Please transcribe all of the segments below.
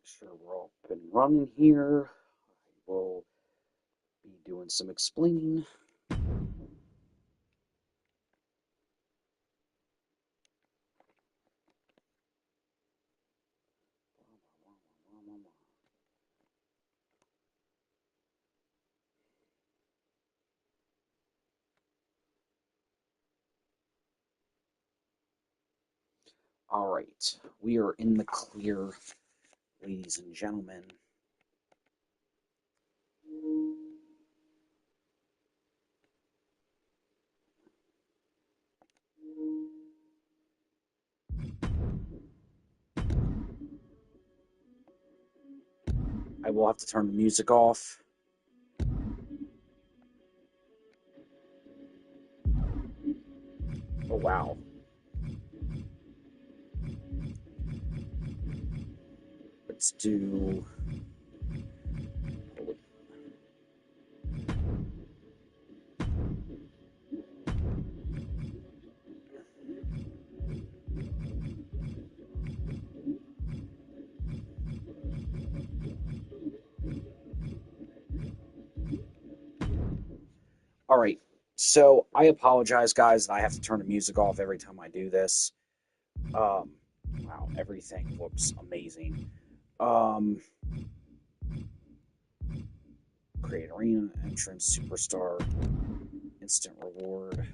Sure, we're all up and running here. We'll be doing some explaining. All right, we are in the clear, ladies and gentlemen. I will have to turn the music off. Oh, wow. Let's do... All right, so I apologize, guys, that I have to turn the music off every time I do this. Wow, everything looks amazing. Create arena, entrance, superstar, instant reward.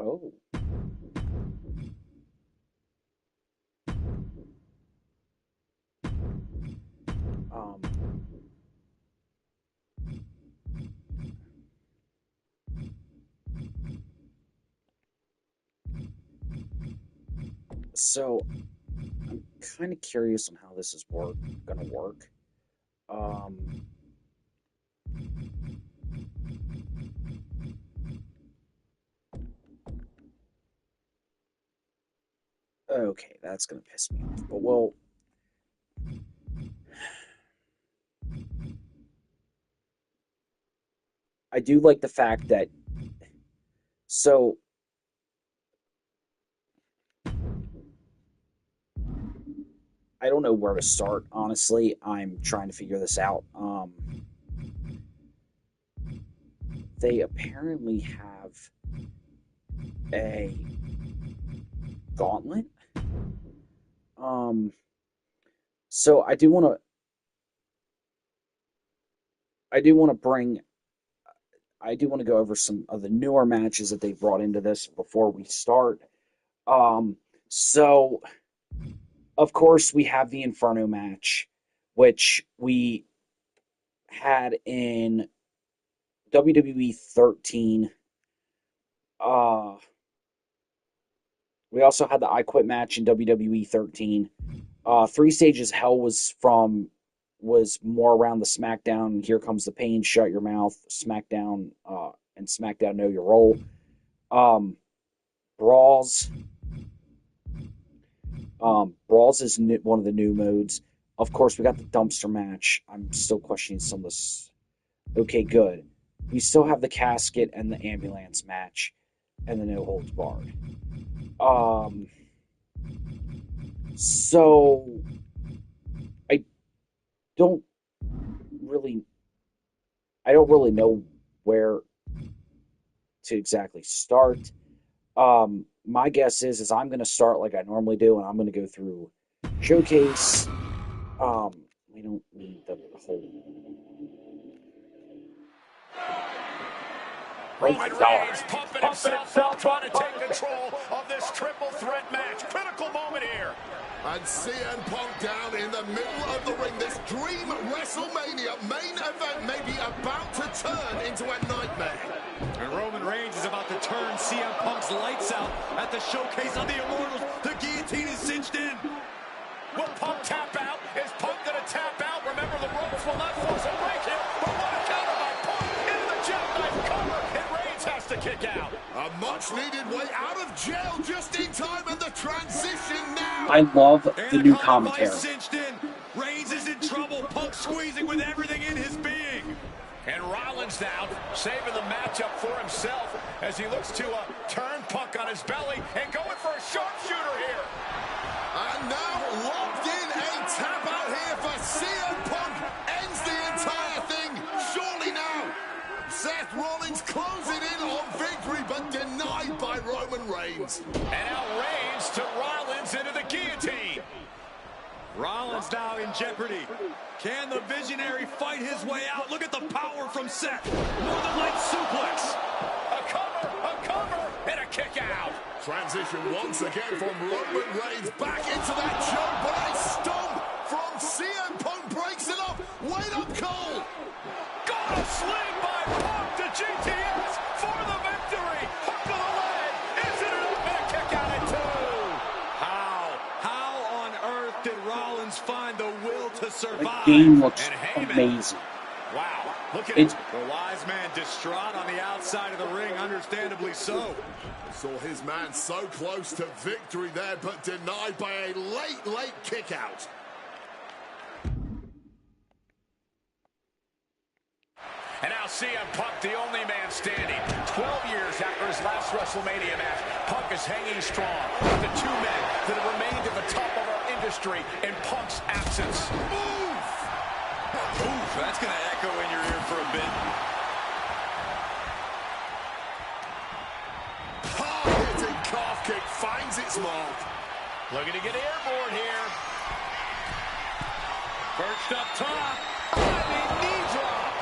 Oh. Um, so I'm kind of curious on how this is gonna work. Um, okay, that's gonna piss me off. But well, I do like the fact that so I don't know where to start, honestly. I'm trying to figure this out. They apparently have a gauntlet. Um, so I do want to go over some of the newer matches that they brought into this before we start. Um, so of course we have the Inferno match, which we had in WWE 13. Uh, we also had the I Quit match in WWE 13. Three Stages Hell was more around the SmackDown. Here Comes the Pain, Shut Your Mouth, SmackDown, and SmackDown Know Your Role. Brawls. Brawls is one of the new modes. Of course, we got the dumpster match. I'm still questioning some of this. Okay, good. We still have the casket and the ambulance match, and the no holds barred. Um, so I don't really, I don't really know where to exactly start. My guess is I'm going to start like I normally do, and I'm going to go through showcase. We don't need the whole. Roman Reigns pumping himself up, trying to take control of this triple threat match. Critical moment here. And CM Punk down in the middle of the ring. This dream WrestleMania main event may be about to turn into a nightmare. And Roman Reigns is about to turn CM Punk's lights out at the showcase on the Immortals. The guillotine is cinched in. Will Punk tap out? Is Punk going to tap out? Remember, the ropes will not force a break here. But what a counter by Punk into the jackknife cover. And Reigns has to kick out. A much needed way out of jail just in time, and the transition now. I love the new commentary. Cinched in. Reigns is in trouble. Punk squeezing with everything in his being. And Rollins now saving the matchup for himself as he looks to turn Punk on his belly and going for a sharpshooter here. And now locked in, a tap out here for CM Punk. Ends the entire thing. Surely now. Seth Rollins closing in on victory, but denied by Roman Reigns. And now Reigns to Rollins into the guillotine. Rollins now in jeopardy. Can the Visionary fight his way out? Look at the power from Seth. Northern Lights suplex. A cover, and a kick out. Transition once again from Roman Reigns back into that choke, but a stomp from CM Punk breaks it up. Wait up, Cole. Got a sling by Punk to GTS for the victory. Hook of the leg. Isn't it up? And a kick out at two. How on earth did Rollins find the will to survive? The game looks amazing. Wow, look at it. The wise man distraught on the outside of the ring, understandably so. Saw his man so close to victory there, but denied by a late kick out. And now CM Punk, the only man standing. 12 years after his last WrestleMania match, Punk is hanging strong with the two men that have remained at the top of our industry in Punk's absence. Oof, that's going to echo in your ear for a bit. Hard-hitting calf kick finds its mark. Looking to get airborne here. Perched up top. Knee drop.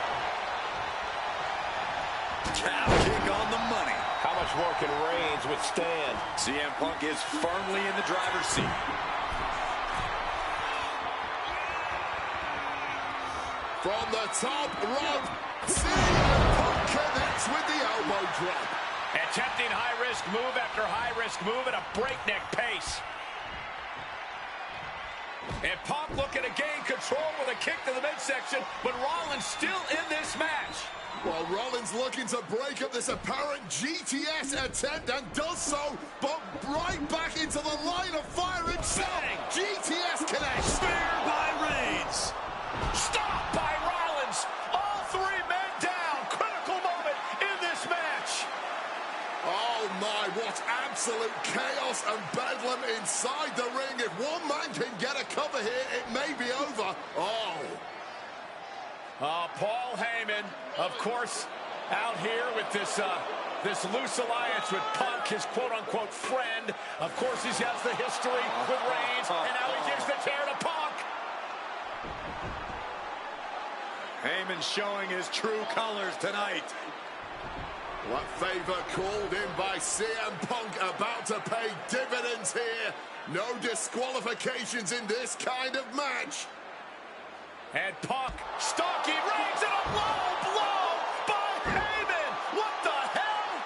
Calf kick on the money. How much more can Reigns withstand? CM Punk is firmly in the driver's seat. From the top rope, CM Punk connects with the elbow drop. Attempting high-risk move after high-risk move at a breakneck pace. And Punk looking to gain control with a kick to the midsection, but Rollins still in this match. Well, Rollins looking to break up this apparent GTS attempt and does so, but right back into the line of fire himself. Bang. GTS connects. Spear by Reigns. Stop by Rollins. All three men down. Critical moment in this match. Oh my, what absolute chaos and bedlam inside the ring. If one man can get a cover here, it may be over. Paul Heyman, of course, out here with this loose alliance with Punk, his quote-unquote friend. Of course, he has the history with Reigns, and now he gives the tear to Punk. Heyman showing his true colors tonight. What favor called in by CM Punk about to pay dividends here. No disqualifications in this kind of match. And Punk stalking Reigns and a low blow by Heyman. What the hell?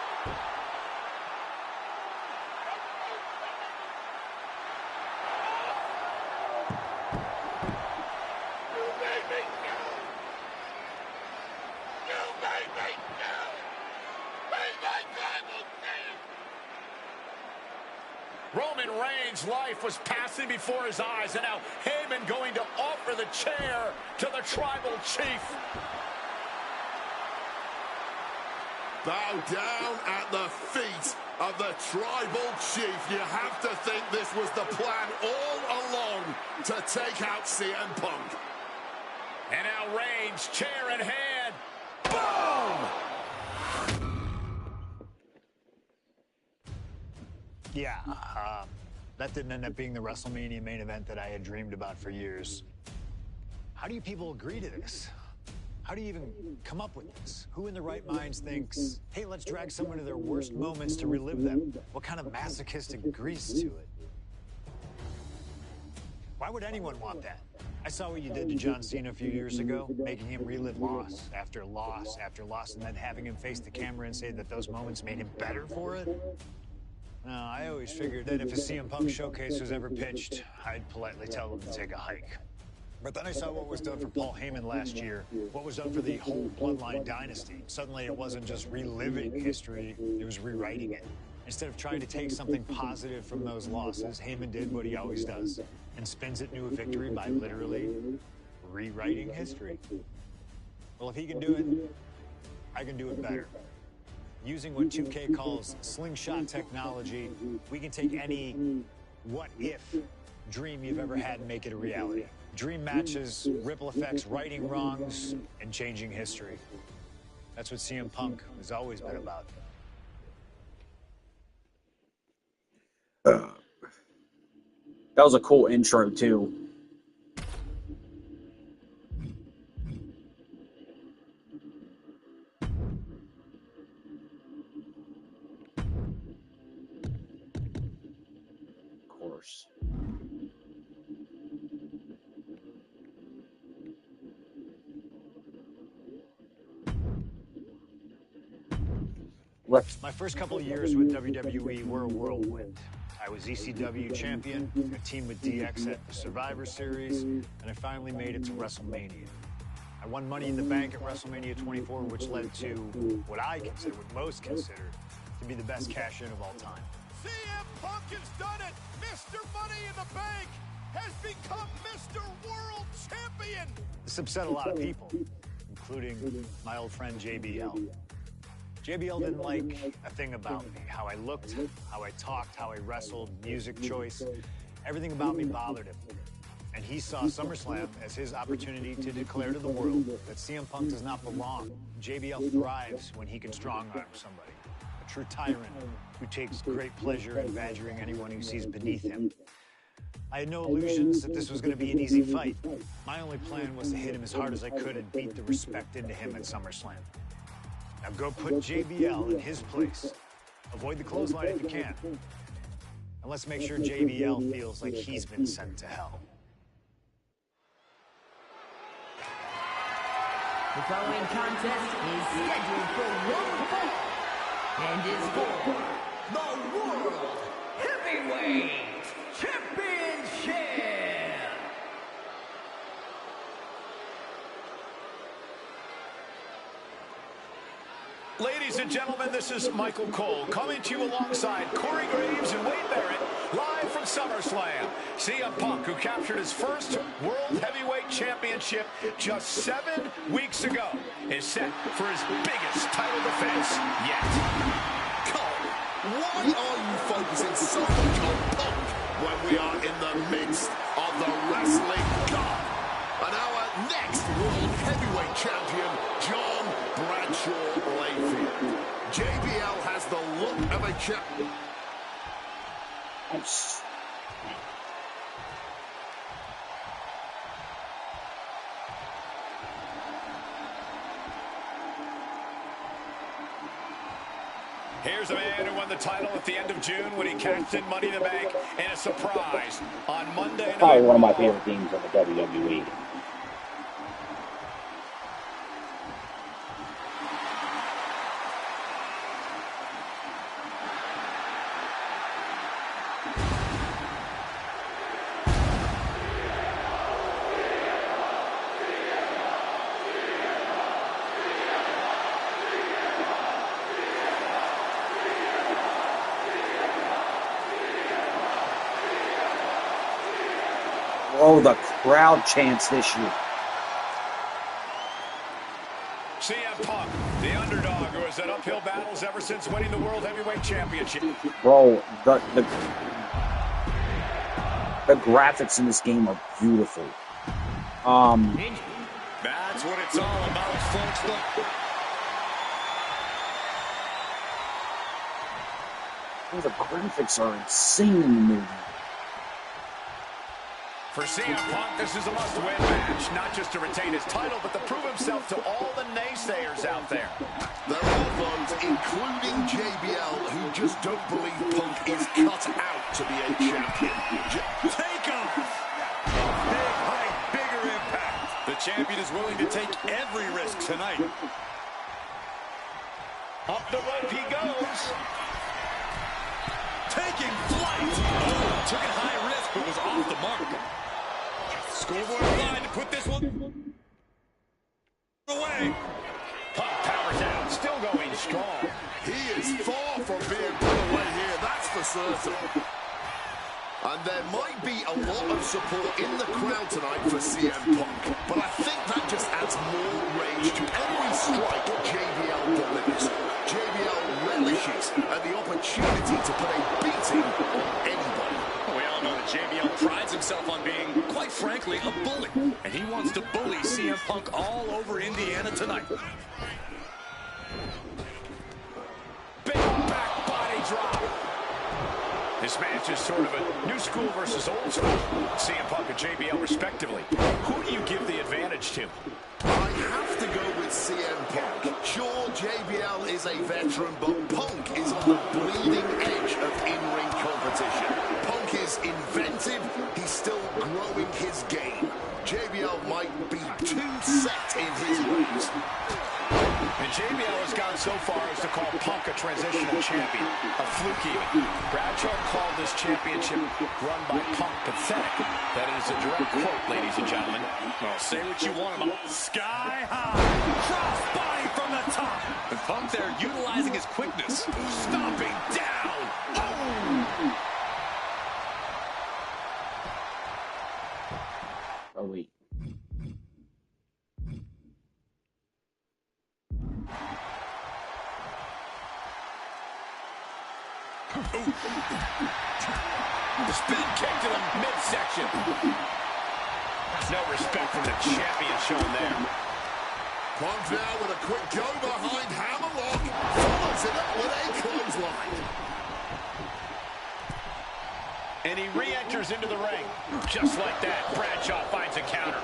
You made me go. You made me go. Made my Bible Roman Reigns' life was passing before his eyes, and now Heyman going to offer the chair to the tribal chief. Bow down at the feet of the tribal chief. You have to think this was the plan all along to take out CM Punk. And now Reigns, chair in hand. Boom! Yeah, that didn't end up being the WrestleMania main event that I had dreamed about for years. How do you people agree to this? How do you even come up with this? Who in their right minds thinks, hey, let's drag someone to their worst moments to relive them? What kind of masochistic grease to it? Why would anyone want that? I saw what you did to John Cena a few years ago, making him relive loss after loss after loss, and then having him face the camera and say that those moments made him better for it. No, I always figured that if a CM Punk showcase was ever pitched, I'd politely tell them to take a hike. But then I saw what was done for Paul Heyman last year, what was done for the whole Bloodline dynasty. Suddenly it wasn't just reliving history, it was rewriting it. Instead of trying to take something positive from those losses, Heyman did what he always does and spins it into a victory by literally rewriting history. Well, if he can do it, I can do it better. Using what 2K calls slingshot technology, we can take any what-if dream you've ever had and make it a reality. Dream matches, ripple effects, righting wrongs, and changing history. That's what CM Punk has always been about. That was a cool intro, too. Of course. My first couple of years with WWE were a whirlwind. I was ECW champion, I teamed with DX at the Survivor Series, and I finally made it to WrestleMania. I won Money in the Bank at WrestleMania 24, which led to what I consider, what most consider, to be the best cash-in of all time. CM Punk has done it! Mr. Money in the Bank has become Mr. World Champion! This upset a lot of people, including my old friend JBL. JBL didn't like a thing about me. How I looked, how I talked, how I wrestled, music choice. Everything about me bothered him. And he saw SummerSlam as his opportunity to declare to the world that CM Punk does not belong. JBL thrives when he can strong-arm somebody. A true tyrant who takes great pleasure in badgering anyone who sees beneath him. I had no illusions that this was going to be an easy fight. My only plan was to hit him as hard as I could and beat the respect into him at SummerSlam. Now go put JBL in his place. Avoid the clothesline if you can. And let's make sure JBL feels like he's been sent to hell. The following contest is scheduled for one fall and is for the World Heavyweight Championship. Ladies and gentlemen, this is Michael Cole coming to you alongside Corey Graves and Wade Barrett, live from SummerSlam. CM Punk, who captured his first World Heavyweight Championship just 7 weeks ago, is set for his biggest title defense yet. Cole, why are you focusing so much on Punk when we are in the midst of the wrestling god? And our next World Heavyweight Champion, John Bradshaw Layfield. JBL has the look of a champion. Here's a man who won the title at the end of June when he cashed in Money in the Bank in a surprise on Monday night. Probably one of my favorite games on the WWE. Oh, the crowd chants this year. CM Punk, the underdog who has had uphill battles ever since winning the World Heavyweight Championship. Bro, the graphics in this game are beautiful. That's what it's all about, folks. The graphics are insane in the movie. For CM Punk, this is a must-win match, not just to retain his title, but to prove himself to all the naysayers out there. There are those, including JBL, who just don't believe Punk is cut out to be a champion. Take off! Big height, bigger impact. The champion is willing to take every risk tonight. Up the rope he goes. Taking flight. Oh, took a high risk, but was off the mark. Schoolboy blind to put this one away. Punk powers out, still going strong. He is far from being put away here, that's for certain. And there might be a lot of support in the crowd tonight for CM Punk, but I think that just adds more rage to every strike JBL delivers. JBL relishes at the opportunity to put a beating on anybody. We all know that JBL prides himself on being, quite frankly, a bully. And he wants to bully CM Punk all over Indiana tonight. Big back body drop. This match is sort of a new school versus old school. CM Punk and JBL respectively. Who do you give the advantage to? I have to go with CM Punk. Sure, JBL is a veteran, but Punk is on the bleeding edge of in-ring competition. Punk is inventive. He's still growing his game. JBL might be too set in his ways. And JBL has gone so far as to call Punk a transitional champion, a fluke even. Bradshaw called this championship run by Punk pathetic. That is a direct quote, ladies and gentlemen. Well, say what you want about sky high. Cross body from the top. And Punk there utilizing his quickness. Stomping down. Oh, wait. The spin kick to the midsection. No respect from the champion shown there. Punk now with a quick go behind Hammerlock. Follows it up with a clothesline. And he re-enters into the ring. Just like that, Bradshaw finds a counter.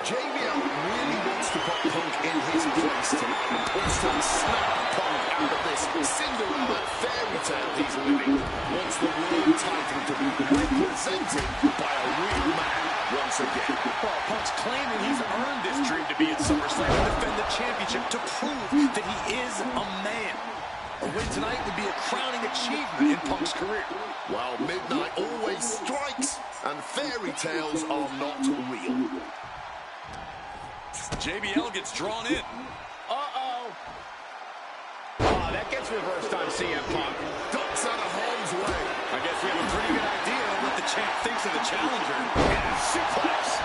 JBL really wants to put Punk in his place tonight. Wants to snap Punk out of this Cinderella fairy tale he's living. Wants the world title to be represented by a real man once again. Well, Punk's claiming he's earned this dream to be at SummerSlam and defend the championship to prove that he is a man. A win tonight would be a crowning achievement in Punk's career. Well, midnight always strikes, and fairy tales are not real. JBL gets drawn in. Uh-oh. Oh, that gets reversed on CM Punk. Ducks out of harm's way. I guess we have a pretty good idea of what the champ thinks of the challenger. And suplex.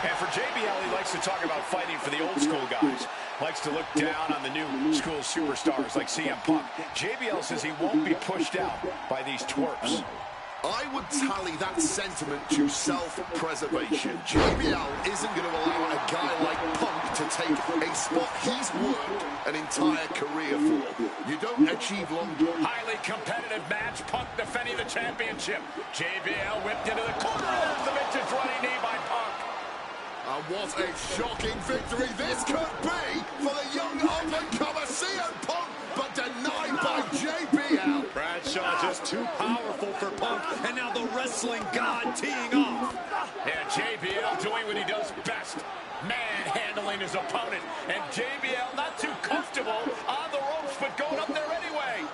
And for JBL, he likes to talk about fighting for the old school guys. Likes to look down on the new school superstars like CM Punk. JBL says he won't be pushed out by these twerps. I would tally that sentiment to self-preservation. JBL isn't going to allow a guy like Punk to take a spot he's worked an entire career for. You don't achieve long. Highly competitive match. Punk defending the championship. JBL whipped into the corner. The vintage running knee by Punk. And what a shocking victory this could be for the young up-and-comer CM Punk, but denied by JBL. Bradshaw just too powerful for Punk, and now the wrestling god teeing off. And JBL doing what he does best, manhandling his opponent. And JBL not too comfortable on the ropes, but going up there anyway.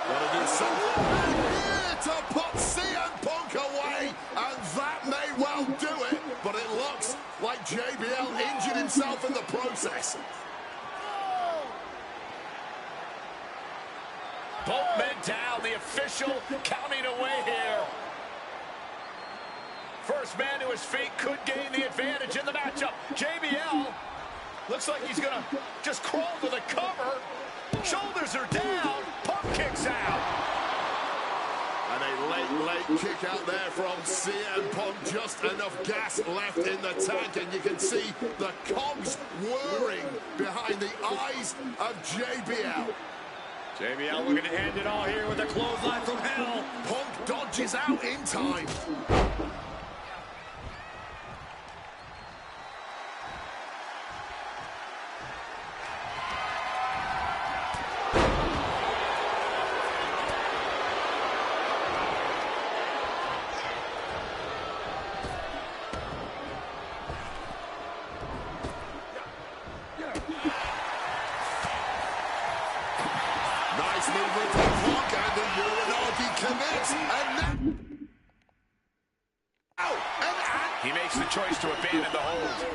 Gotta do something here to put CM Punk away, and that may well do it, but it looks like JBL injured himself in the process. Both men down, the official counting away here. First man to his feet could gain the advantage in the matchup. JBL looks like he's gonna just crawl to the cover. Shoulders are down, Punk kicks out. And a late kick out there from CM Punk. Just enough gas left in the tank, and you can see the cogs whirring behind the eyes of JBL. JBL looking to end it all here with a clothesline from hell. Punk dodges out in time. Nice movement from Punk, and the Uranagi commits, and then... Ow! He makes the choice to abandon the hold.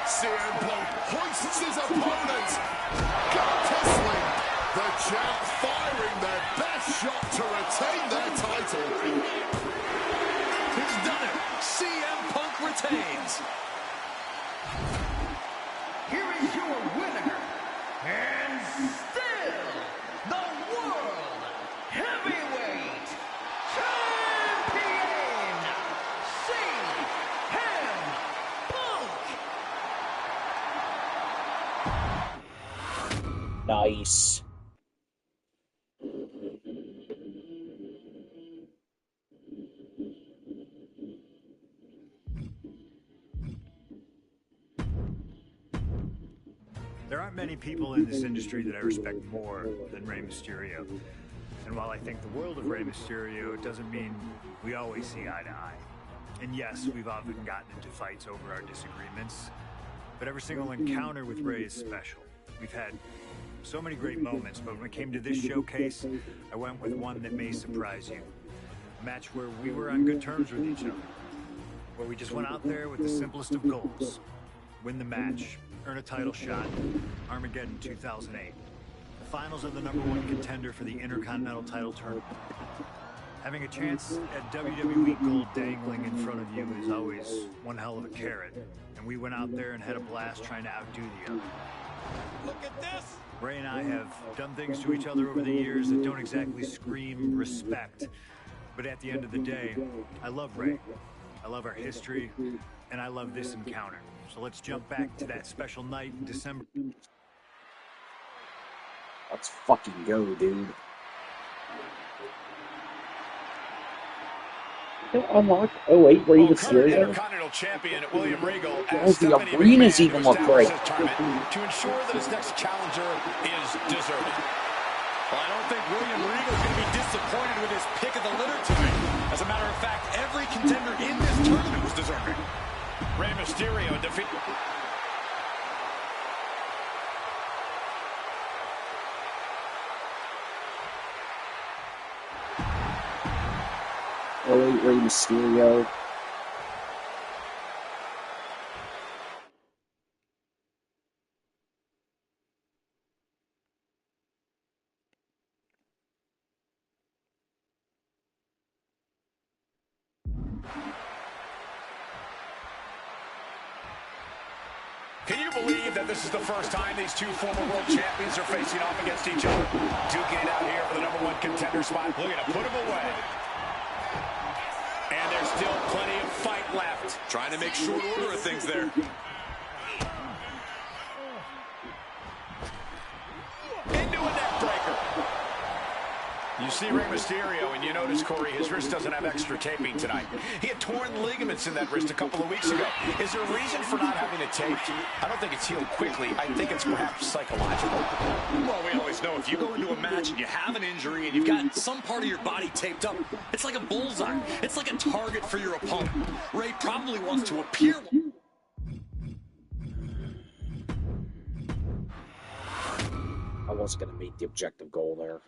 CM Punk hoists his opponent. Got to sleep. The champ firing their best shot to retain their title. He's done it. CM Punk retains. Here is your winner, and still the World Heavyweight Champion, CM Punk. Nice. There aren't many people in this industry that I respect more than Rey Mysterio. And while I think the world of Rey Mysterio, doesn't mean we always see eye to eye. And yes, we've often gotten into fights over our disagreements, but every single encounter with Rey is special. We've had so many great moments, but when it came to this showcase, I went with one that may surprise you. A match where we were on good terms with each other, where we just went out there with the simplest of goals. Win the match, earn a title shot, Armageddon 2008. The finals of the #1 contender for the Intercontinental title tournament. Having a chance at WWE gold dangling in front of you is always one hell of a carrot. And we went out there and had a blast trying to outdo the other. Look at this. Ray and I have done things to each other over the years that don't exactly scream respect. But at the end of the day, I love Ray. I love our history, and I love this encounter. So let's jump back to that special night in December. Let's fucking go, dude. Unlock 08 Rey Mysterio. Intercontinental champion William Regal Oh, the arenas even look great. To ensure that his next challenger is deserving. Well, I don't think William Regal is going to be disappointed with his pick of the litter tonight. As a matter of fact, every contender in this tournament was deserving. Rey Mysterio defeat. 08 Rey Mysterio. Can you believe that this is the first time these two former world champions are facing off against each other? Duking it out here for the #1 contender spot. Looking to put him away. And there's still plenty of fight left. Trying to make short order of things there. Into a neck breaker. You see Rey Mysterio, and you notice, Corey, his wrist doesn't have extra taping tonight. He had torn ligaments in that wrist a couple of weeks ago. Is there a reason for not having it taped? I don't think it's healed quickly. I think it's perhaps psychological. Well, we always know if you go into a match and you have an injury and you've got some part of your body taped up, it's like a bullseye. It's like a target for your opponent. Rey probably wants to appear. I wasn't going to meet the objective goal there.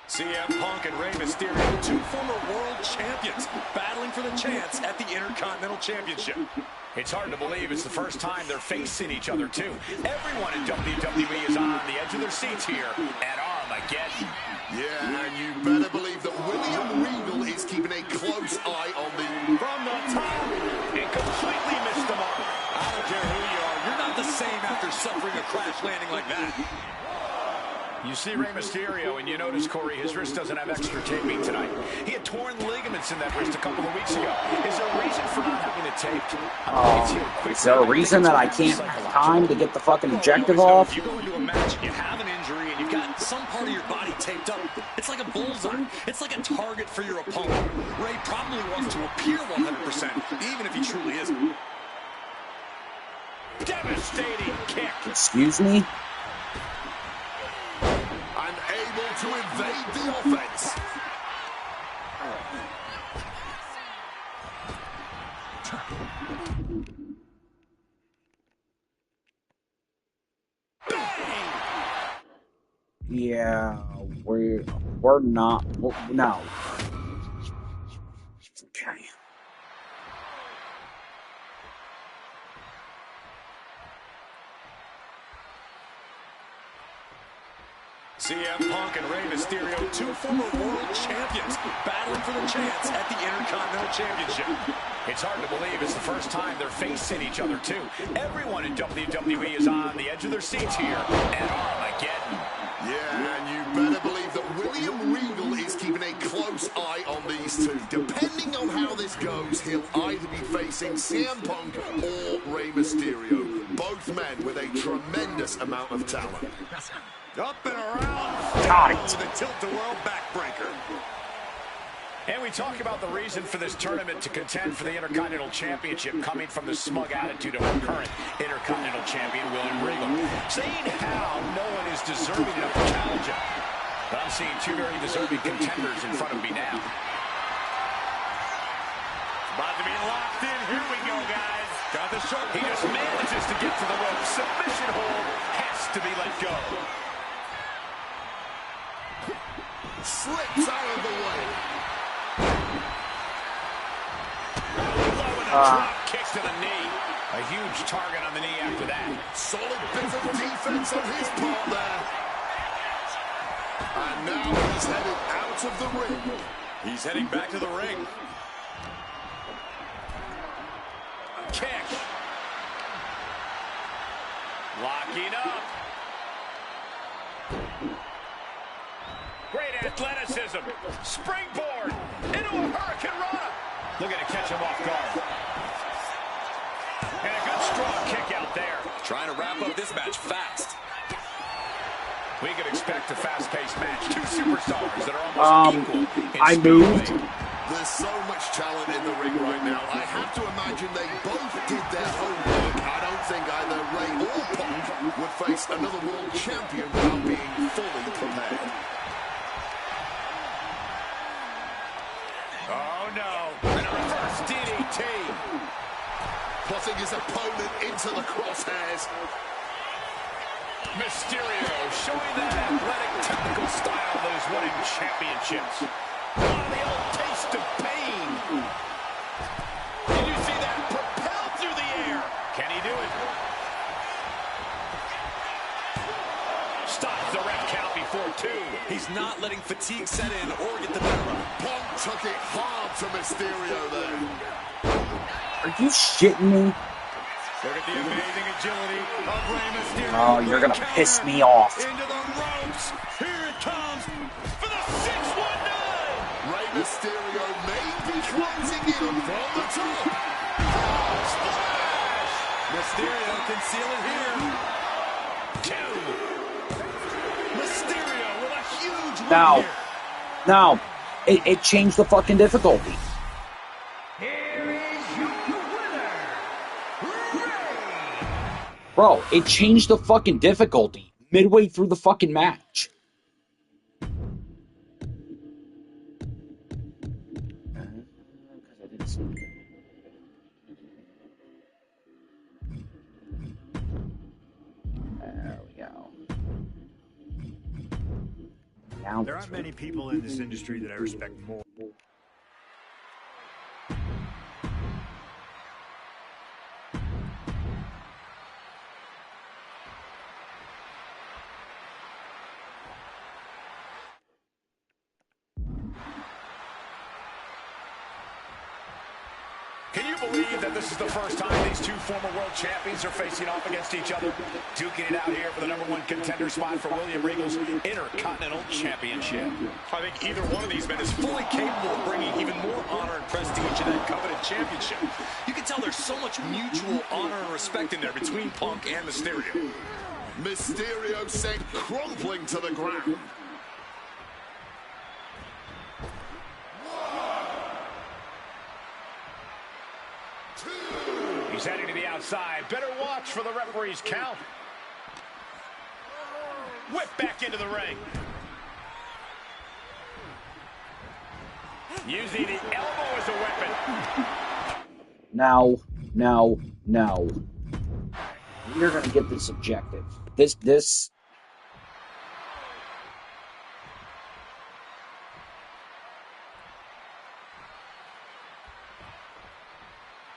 CM Punk and Rey Mysterio, two former world champions, battling for the chance at the Intercontinental Championship. It's hard to believe it's the first time they're facing each other, too. Everyone in WWE is on the edge of their seats here at Armageddon. Yeah, and you better believe that William Regal is keeping a close eye on the... From the top, and completely missed the mark. I don't care who you are, you're not the same after suffering a crash landing like that. You see Rey Mysterio, and you notice, Corey, his wrist doesn't have extra taping tonight. He had torn ligaments in that wrist a couple of weeks ago. Is there a reason for not having it taped? Is there a reason that I can't have time to get the fucking objective off? If you go into a match and you have an injury and you've got some part of your body taped up, it's like a bullseye. It's like a target for your opponent. Rey probably wants to appear 100%, even if he truly isn't. Devastating kick. Excuse me? Unable to evade the offense. Yeah, we're not. No. Okay. CM Punk and Rey Mysterio, two former world champions, battling for the chance at the Intercontinental Championship. It's hard to believe it's the first time they're facing each other, too. Everyone in WWE is on the edge of their seats here at Armageddon. Yeah, and you better believe that William Regal is keeping a close eye on these two. Depending on how this goes, he'll either be facing CM Punk or Rey Mysterio. Both men with a tremendous amount of talent. Up and around. Got it. The tilt-a-whirl backbreaker. And we talk about the reason for this tournament to contend for the Intercontinental Championship coming from the smug attitude of our current Intercontinental Champion, William Regal. Saying how no one is deserving enough to challenge him. But I'm seeing two very deserving contenders in front of me now. About to be locked in. Here we go, guys. Got the shot. He just manages to get to the rope. Submission hold has to be let go. Slips out of the way. Low and a drop kick to the knee. A huge target on the knee after that. Solid bit of defense on his part there. And now he's headed out of the ring. He's heading back to the ring. Kick. Locking up. Great athleticism. Springboard into a Hurricane Rana. Looking to catch him off guard. And a good strong kick out there. Trying to wrap up this match fast. We could expect a fast-paced match. Two superstars that are almost equal in I speed. moved. There's so much talent in the ring right now. I have to imagine they both did their homework. I don't think either Rey or Punk would face another world champion without being fully prepared. Oh, no. And a reverse DDT. Putting his opponent into the crosshairs. Mysterio showing that athletic, technical style that is winning championships. Oh, the old taste of pain. Did you see that? Propelled through the air. Can he do it? Stops the ref count before two. He's not letting fatigue set in or get the better of him. Punk took it hard to Mysterio there. Are you shitting me? Look at the amazing agility of Rey Mysterio. Oh, you're gonna piss me off. Into the ropes. Here it comes for the 619. Rey Mysterio may be closing in from the top. Splash. Mysterio can seal it here. Two. Mysterio with a huge win Now, here. now, it changed the fucking difficulty. Here is your winner, Rey. Bro, it changed the fucking difficulty midway through the fucking match. There we go. Now There aren't many people in this industry that I respect more. Can you believe that this is the first time these two former world champions are facing off against each other? Duking it out here for the #1 contender spot for William Regal's Intercontinental Championship. I think either one of these men is fully capable of bringing even more honor and prestige to that coveted championship. You can tell there's so much mutual honor and respect in there between Punk and Mysterio. Mysterio sent crumpling to the ground. He's heading to the outside. Better watch for the referee's count. Whip back into the ring. Using the elbow as a weapon. Now. You're gonna get this objective. This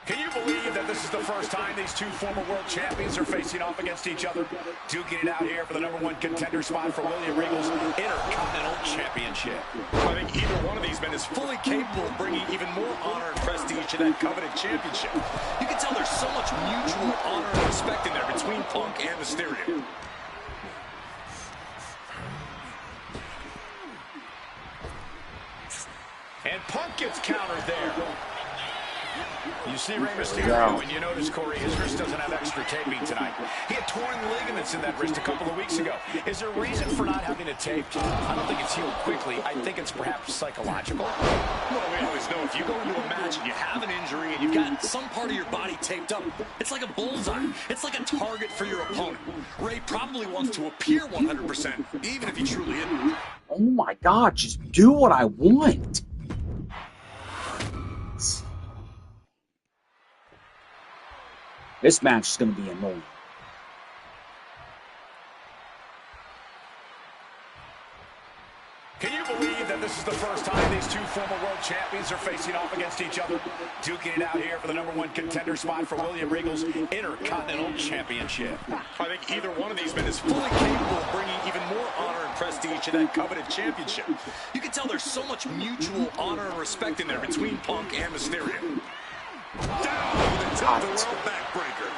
Can you believe that this is the first time these two former world champions are facing off against each other? Duking it out here for the #1 contender spot for William Regal's Intercontinental Championship. I think either one of these men is fully capable of bringing even more honor and prestige to that coveted championship. You can tell there's so much mutual honor and respect in there between Punk and Mysterio. And Punk gets countered there. You see Rey Mysterio, and you notice, Corey, his wrist doesn't have extra taping tonight. He had torn ligaments in that wrist a couple of weeks ago. Is there a reason for not having it taped? I don't think it's healed quickly. I think it's perhaps psychological. Well, we always know if you go into a match and you have an injury and you've got some part of your body taped up, it's like a bullseye. It's like a target for your opponent. Rey probably wants to appear 100%, even if he truly isn't. Oh my God, just do what I want. This match is going to be annoying. Can you believe that this is the first time these two former world champions are facing off against each other? Duking it out here for the #1 contender spot for William Regal's Intercontinental Championship. I think either one of these men is fully capable of bringing even more honor and prestige to that coveted championship. You can tell there's so much mutual honor and respect in there between Punk and Mysterio. Down with a tilt-the-world backbreaker.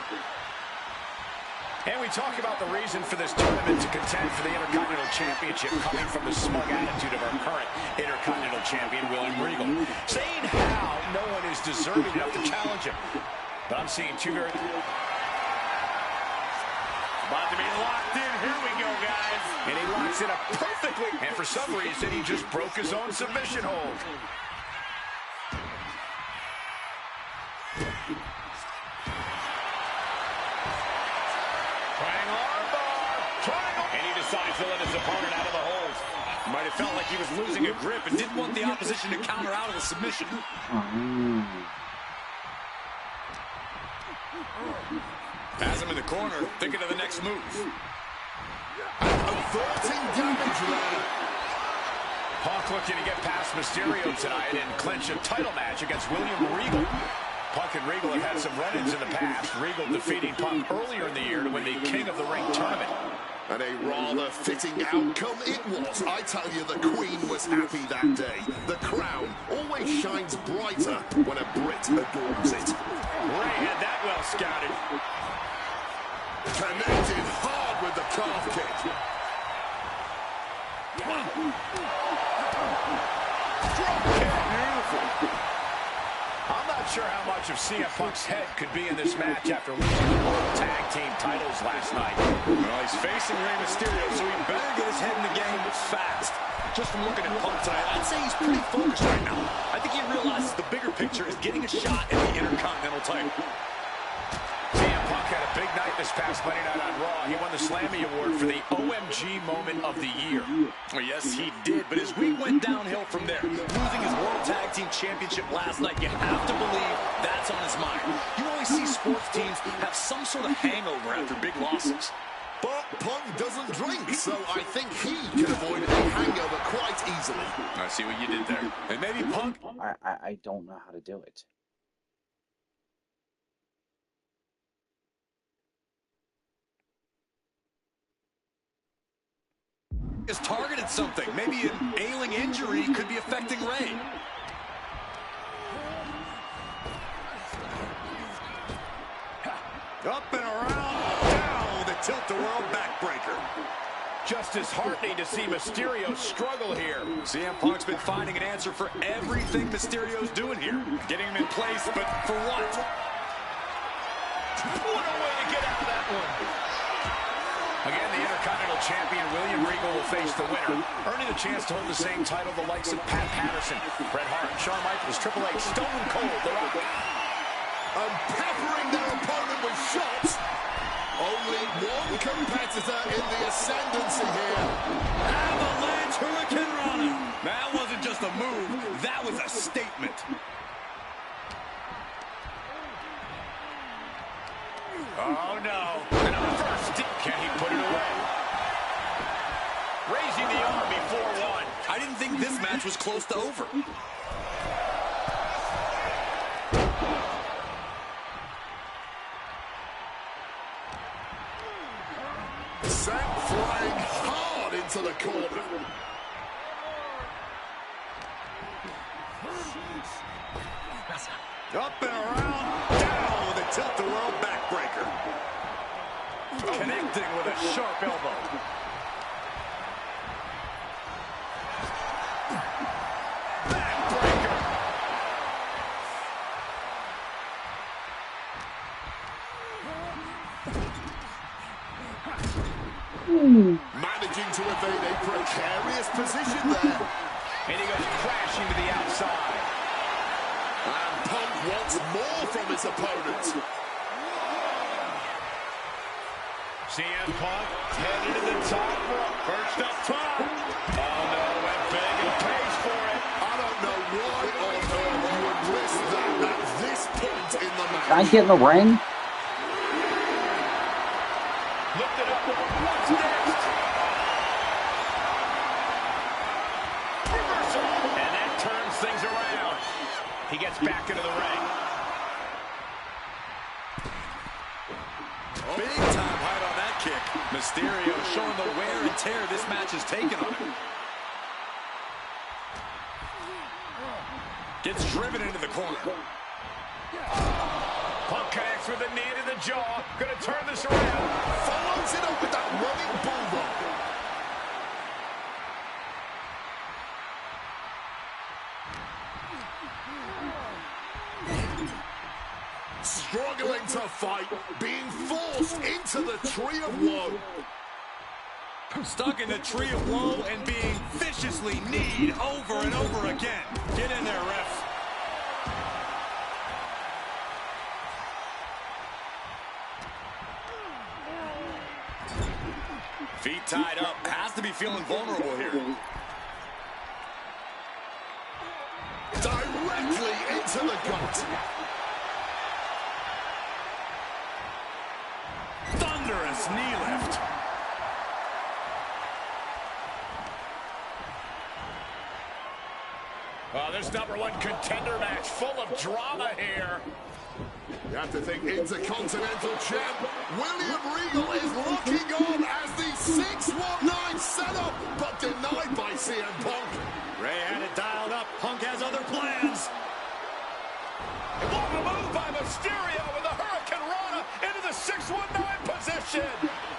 And we talk about the reason for this tournament to contend for the Intercontinental Championship coming from the smug attitude of our current Intercontinental Champion, William Regal. Saying how no one is deserving enough to challenge him. But I'm seeing two very... About to be locked in. Here we go, guys. And he locks it up perfectly. And for some reason, he just broke his own submission hold. And he decides to let his opponent out of the hold. Might have felt like he was losing a grip and didn't want the opposition to counter out of the submission. Has him in the corner, thinking of the next move. Averting damage there. Punk looking to get past Mysterio tonight and clinch a title match against William Regal. Punk and Regal have had some run-ins in the past. Regal defeating Punk earlier in the year to win the King of the Ring tournament. And a rather fitting outcome it was. I tell you, the Queen was happy that day. The crown always shines brighter when a Brit adorns it. Rey had that well scouted. Connected hard with the calf kick. Drop kick. Beautiful. I'm not sure how much of CM Punk's head could be in this match after losing the World Tag Team titles last night. Well, he's facing Rey Mysterio, so he better get his head in the game fast. Just from looking at Punk tonight, I'd say he's pretty focused right now. I think he realizes the bigger picture is getting a shot at the Intercontinental title. CM Punk had a big night this past Monday night on Raw. He won the Slammy Award for the OMG Moment of the Year. Well, yes, he did, but his week went downhill from there. Losing his World Tag Team Championship last night, you have to believe that's on his mind. You always see sports teams have some sort of hangover after big losses. But Punk doesn't drink, so I think he can avoid a hangover quite easily. I see what you did there. And maybe Punk... I don't know how to do it. ...has targeted something. Maybe an ailing injury could be affecting Rey. Up and around, down with a tilt-the-world backbreaker. Just disheartening to see Mysterio struggle here. CM Punk's been finding an answer for everything Mysterio's doing here. Getting him in place, but for what? What a way to get out of that one. Again, the Intercontinental Champion, William Regal, will face the winner, earning a chance to hold the same title the likes of Pat Patterson, Bret Hart, Shawn Michaels, Triple H, Stone Cold, The Rock. And peppering their opponent with shots. Only one competitor in the ascendancy here. Avalanche Hurricane Rana. That wasn't just a move, that was a statement. Oh, no. And on first, can he put it away? Raising the arm before one. I didn't think this match was close to over. Up and around, down with a tilt-the-world backbreaker. Connecting with a sharp elbow. Backbreaker. Managing to evade a precarious position there. And he goes crashing to the outside. And Punk wants more from his opponent. CM Punk headed to the top rope. Perched up top. Oh no, went big and pays for it. I don't know why on earth you would risk that at this point in the match. Can I get in the ring? Looked it up. What's next? Reversal. And that turns things around. He gets back into the ring. Big time height on that kick. Mysterio showing the wear and tear this match has taken on him. Gets driven into the corner. Punk connects with a knee to the jaw. Gonna turn this around. Follows it up with that running bulldog. Struggling to fight, being forced into the tree of woe. Stuck in the tree of woe and being viciously kneed over and over again. Get in there, ref. Feet tied up. Has to be feeling vulnerable here. Directly into the gut. Thunderous knee lift. Oh, this #1 contender match full of drama here. You have to think Intercontinental Champ William Regal is looking on as the 619 setup, but denied by CM Punk. Ray had it dialed up. Punk has other plans. What a move by Mysterio with a Hurricane Rana into the 619 position.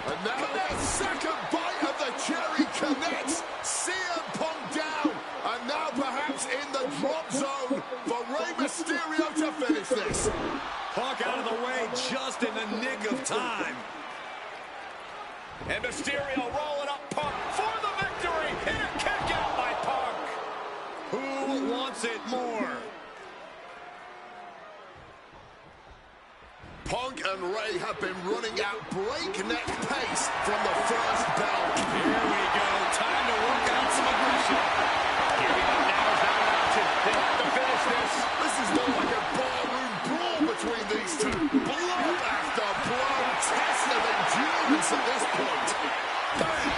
And now the second bite of the cherry connects. CM Punk down. And now perhaps in the drop zone for Rey Mysterio to finish this. Punk out of the way just in the nick of time. And Mysterio rolling up Punk for the victory. And a kick out by Punk. Who wants it more? Punk and Rey have been running at breakneck pace from the first bell. Here we go. Time to work out some aggression. Giving up now is not an option. They have to finish this. This is more like a barroom brawl between these two. Blow after blow. Test of endurance at this point. Bang!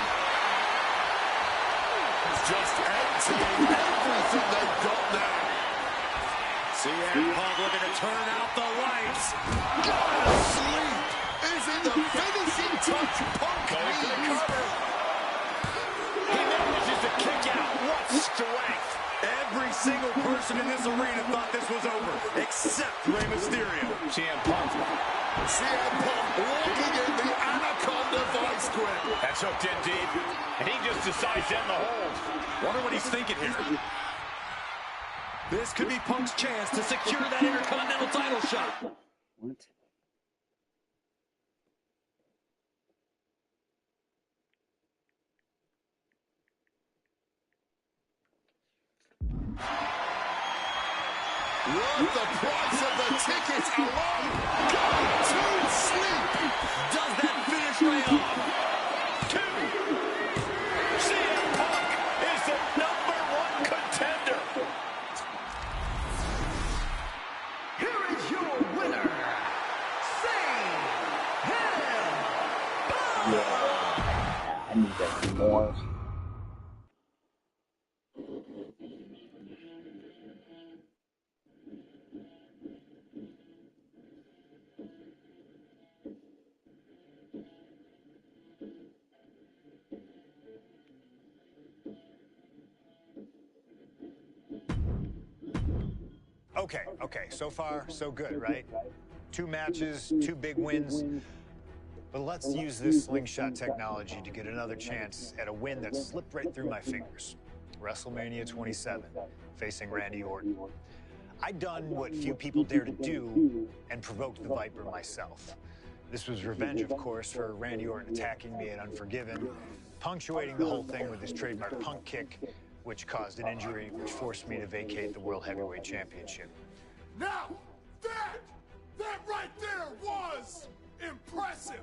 It's just emptying everything they've got now. CM Punk looking to turn out the lights. Sleep! Is it the finishing touch Punk needs? He manages to kick out. What strength! Every single person in this arena thought this was over, except Rey Mysterio. CM Punk. CM Punk walking in the Anaconda vice grip. That's hooked in deep. And he just decides to end the hold. Wonder what he's thinking here. This could be Punk's chance to secure that Intercontinental title shot. What? Worth the price of the ticket alone. Go to sleep. Does that finish Rey off? 2. CM Punk is the #1 contender. Here is your winner, CM Punk. I need that more. Okay. So far, so good, right? 2 matches, 2 big wins. But let's use this slingshot technology to get another chance at a win that slipped right through my fingers. WrestleMania 27, facing Randy Orton. I'd done what few people dare to do and provoked the Viper myself. This was revenge, of course, for Randy Orton attacking me at Unforgiven, punctuating the whole thing with his trademark punk kick, which caused an injury which forced me to vacate the World Heavyweight Championship. Now, that right there was impressive.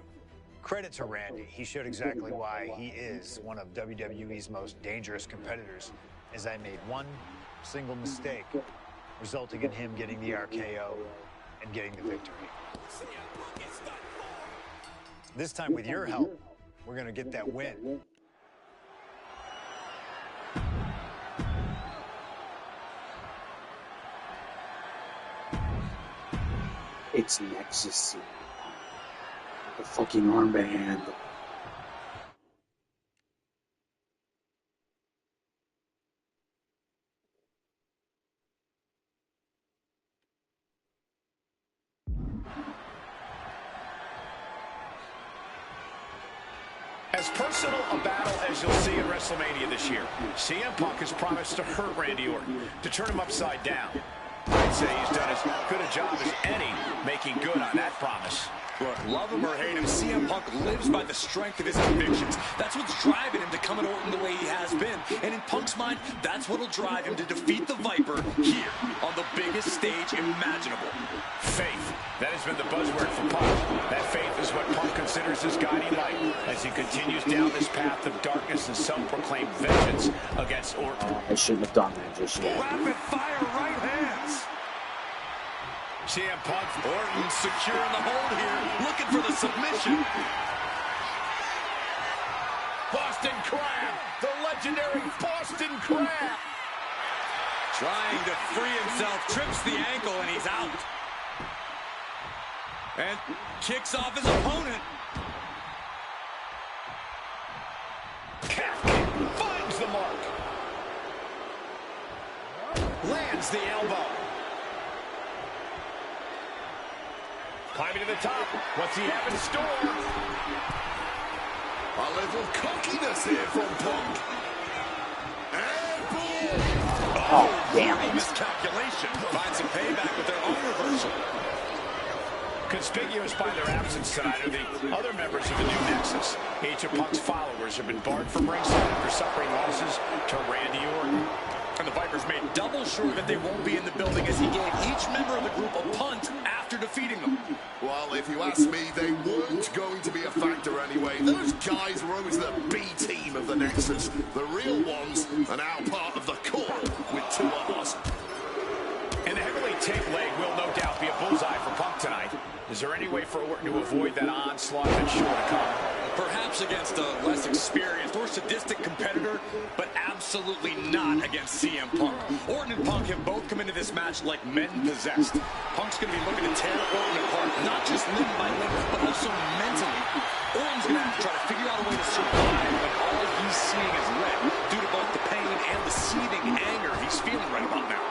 Credit to Randy. He showed exactly why he is one of WWE's most dangerous competitors, as I made one single mistake, resulting in him getting the RKO and getting the victory. This time, with your help, we're going to get that win. It's Nexus. The fucking armband. As personal a battle as you'll see at WrestleMania this year, CM Punk has promised to hurt Randy Orton, to turn him upside down. I'd say he's done as good a job as any making good on that promise. Look, love him or hate him, CM Punk lives by the strength of his convictions. That's what's driving him to come at Orton the way he has been. And in Punk's mind, that's what'll drive him to defeat the Viper here on the biggest stage imaginable. Faith. That has been the buzzword for Punk. That faith is what Punk considers his guiding light as he continues down this path of darkness and self-proclaimed vengeance against Orton. I shouldn't have done that just yet. Rapid fire right hands. CM Punk, Orton securing the hold here, looking for the submission. Boston Crab, the legendary Boston Crab. Trying to free himself, trips the ankle, and he's out. And kicks off his opponent. Calf kick finds the mark. Lands the elbow. Climbing to the top. What's he have in store? A little cockiness here from Punk. And boom! Oh, damn it. Miscalculation. Find some payback with their own reversal. Conspicuous by their absence tonight are the other members of the new Nexus. Each of Punk's followers have been barred from ringside after suffering losses to Randy Orton. And the Vipers made double sure that they won't be in the building as he gave each member of the group a punt after defeating them. Well, if you ask me, they weren't going to be a factor anyway. Those guys were always the B team of the Nexus. The real ones are now part of the core with 2 R's. And the heavyweight take leg will no doubt be a bullseye for Punk tonight. Is there any way for Orton to avoid that onslaught that's sure to come? Perhaps against a less experienced or sadistic competitor, but absolutely not against CM Punk. Orton and Punk have both come into this match like men possessed. Punk's going to be looking to tear Orton apart, not just limb by limb, but also mentally. Orton's going to have to try to figure out a way to survive when all he's seeing is red, due to both the pain and the seething anger he's feeling right about now.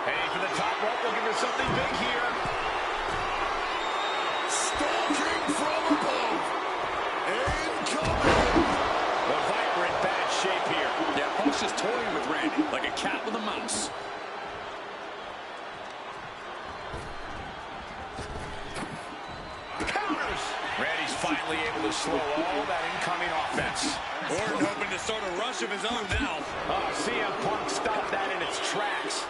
Heading for the top rope, looking for something big here. Stalking from above. Incoming. The Viper in bad shape here. Yeah, Punk's just toying with Randy, like a cat with a mouse. Counters. Randy's finally able to slow all that incoming offense. Orton hoping to start a rush of his own now. Oh, CM Punk stopped that in its tracks.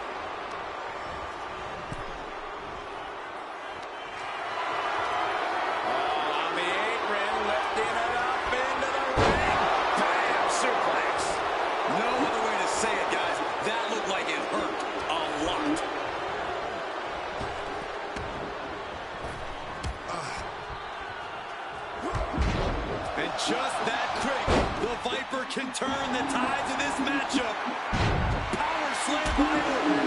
Just that quick, the Viper can turn the tides of this matchup. Power slam by Orton.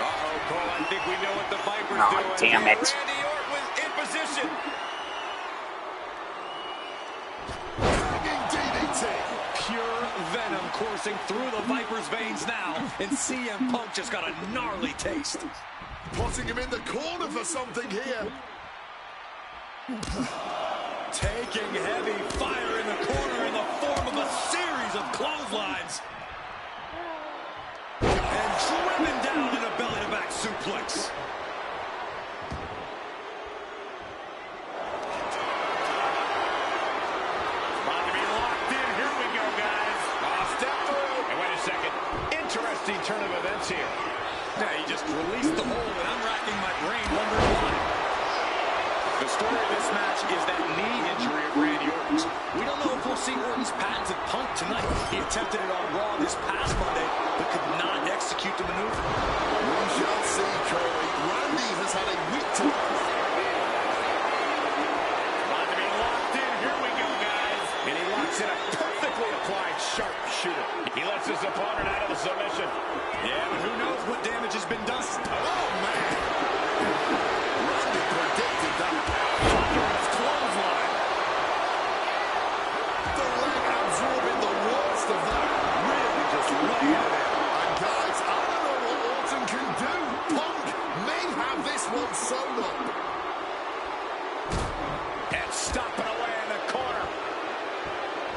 Uh-oh, Cole, I think we know what the Viper's doing. Damn it. Randy Orton was in position. Hanging DDT. Pure venom coursing through the Viper's veins now, and CM Punk just got a gnarly taste. Putting him in the corner for something here. Taking heavy fire in the corner in the form of a series of clotheslines. And driven down in a belly-to-back suplex. About to be locked in. Here we go, guys. Step through. And wait a second. Interesting turn of events here. Yeah, he just released the hold, and I'm racking my brain wondering why. The story of this match is that knee injury of Randy Orton's. We don't know if we'll see Orton's patented Punk tonight. He attempted it on Raw this past Monday, but could not execute the maneuver. We shall see, Corey. Randy has had a week to... About to be locked in. Here we go, guys. And he locks in a perfectly applied sharpshooter. He lets his opponent out of the submission. Yeah, but who knows what damage has been done. Oh, man. Randy predicted that. Thunderous clothesline. The leg absorbing the worst of that. Really just laying it in. And guys, I don't know what Orton can do. Punk may have this one solo. And stomping away in the corner.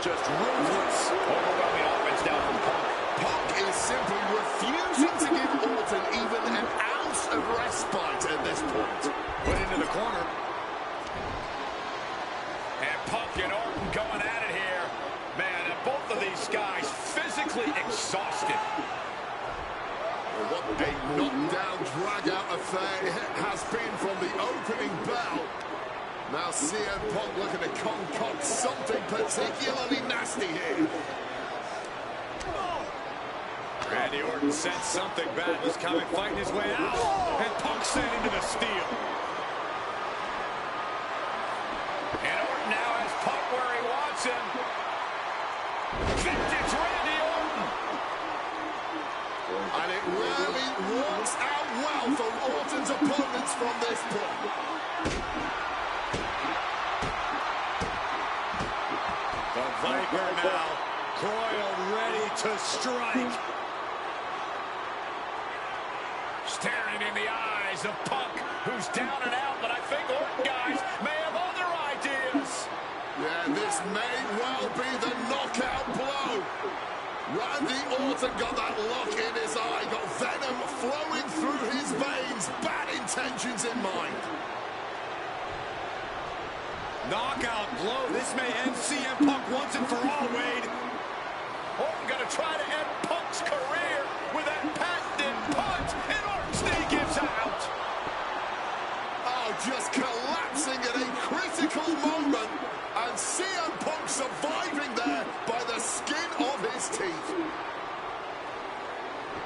Just ruthless. Overwhelming offense down from Punk. Punk is simply refusing to give Orton even an ounce of respite at this point. Put into the corner. And Punk and Orton going at it here. Man, and both of these guys physically exhausted. What a knockdown, drag-out affair it has been from the opening bell. Now CM Punk looking to concoct something particularly nasty here. Randy Orton sensed something bad was coming, fighting his way out. And Punk sent into the steel. And Orton now has Punk where he wants him. Vintage Randy Orton. And it really works out well for Orton's opponents from this point. The Viper now coiled, ready to strike. Staring in the eyes of Punk, who's down and out, but I think Orton guys may have other ideas. Yeah, this may well be the knockout blow. Randy Orton got that look in his eye, got venom flowing through his veins, bad intentions in mind. Knockout blow. This may end CM Punk once and for all, Wade. Orton gonna try to end Punk's career with that patented punch, and Orton's knee gives out. Oh, just collapsing at a critical moment, and CM Punk surviving there by the skin of his teeth.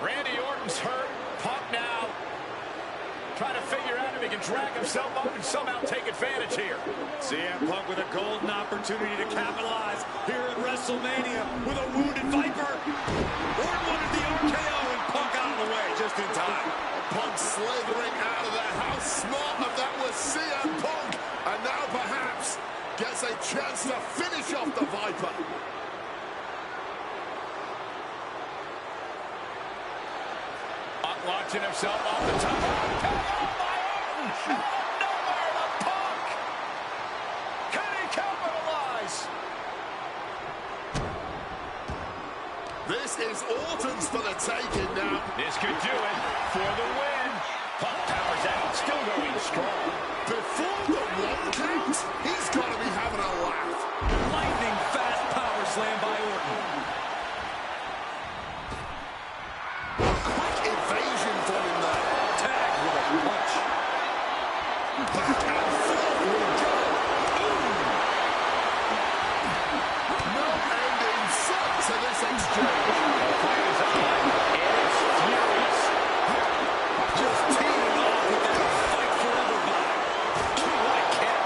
Randy Orton's hurt. Punk now trying to figure out if he can drag himself up and somehow take advantage here. CM Punk with a golden opportunity to capitalize here at WrestleMania with a wounded Viper. Orton wanted the RKO and Punk out of the way just in time. Punk slithering out of there. How smart of that was CM Punk. And now perhaps gets a chance to finish off the Viper. Punk launching himself off the top. Oh, my Orton! Out of nowhere to Punk! Can he capitalize? This is Orton's for the taking now. This could do it for the win. Punk powers out, still going strong. Before the one count, he's got to be having a laugh. Lightning fast power slam by Orton. Quick evasion for him there. Tagged with a punch. Back and forth we go. No end in sight to this exchange. The fight is on, and it's furious. Just teeing off with that fight forever vibe. What a kick.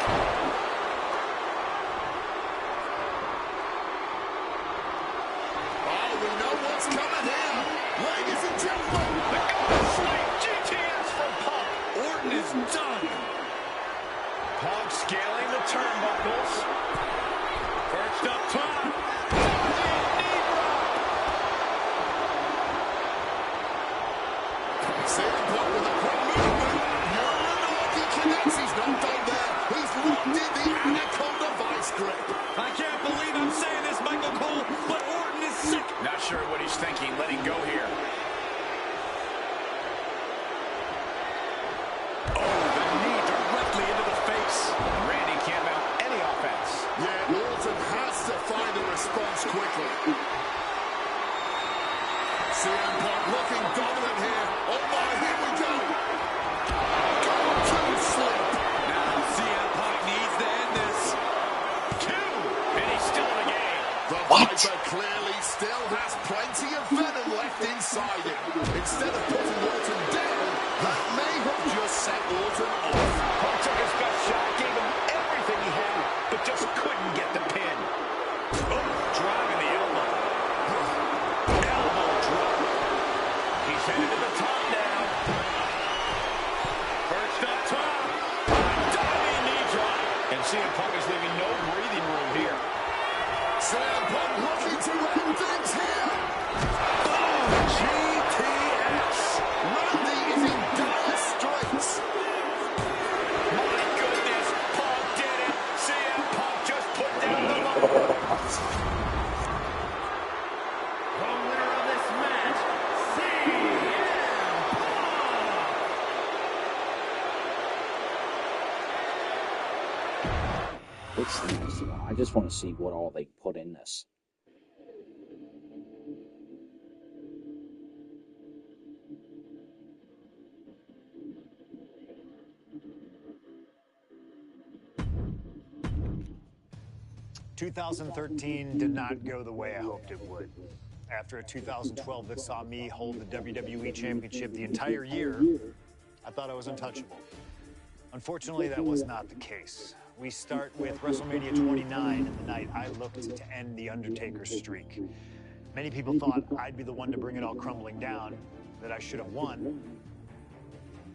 Oh, we know what's coming here. Ladies and gentlemen, The Godslike GTS from Punk. Orton is done. Punk scaling the turnbuckles. Perched up top. Knee moves quickly. CM Punk looking dominant here. Oh my, here we go. Going to sleep. Now CM Punk needs to end this. 2, and he's still in the game. The Viper clearly still has plenty of venom left inside him. Instead of putting Orton down, that may have just set Orton off. Punk took his best shot, gave him everything he had, but just couldn't get the pin. Oh, driving the elbow. Elbow drop. He's headed to the top now. Perched up top. Diving knee drop. And CM Punk is leaving no breathing room here. CM Punk looking to end things here. Oh, GTS. Randy is in dire straits. My goodness, Punk did it. CM Punk just put down the ball. The winner of this match, CM Punk. What's the next one? I just want to see what all they put in this. ...2013 did not go the way I hoped it would. After a 2012 that saw me hold the WWE Championship the entire year, I thought I was untouchable. Unfortunately, that was not the case. We start with WrestleMania 29 and the night I looked to end The Undertaker's streak. Many people thought I'd be the one to bring it all crumbling down, that I should have won.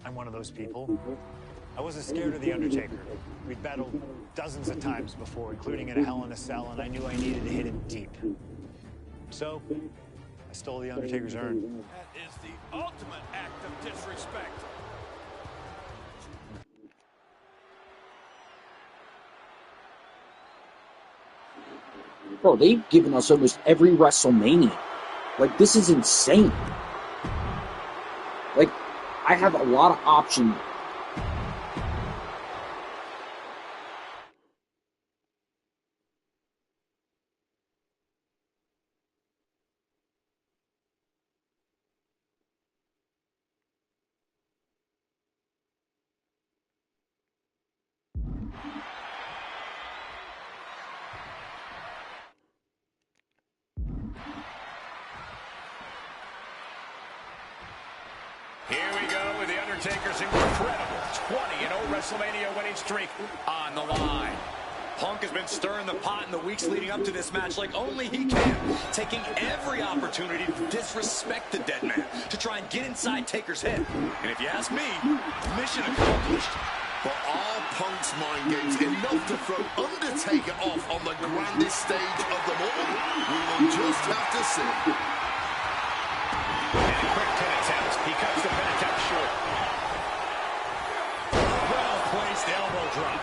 I'm one of those people. I wasn't scared of The Undertaker. We'd battled dozens of times before, including at a Hell in a Cell, and I knew I needed to hit him deep. So, I stole The Undertaker's urn. That is the ultimate act of disrespect. Bro, they've given us almost every WrestleMania. Like, this is insane. Like, I have a lot of options. Here we go with The Undertaker's incredible 20-0 WrestleMania winning streak on the line. Punk has been stirring the pot in the weeks leading up to this match like only he can, taking every opportunity to disrespect the dead man, to try and get inside Taker's head. And if you ask me, mission accomplished. But are Punk's mind games enough to throw Undertaker off on the grandest stage of them all? We will just have to see. And a quick pin attempt. He cuts the pin attempt short. Well-placed elbow drop.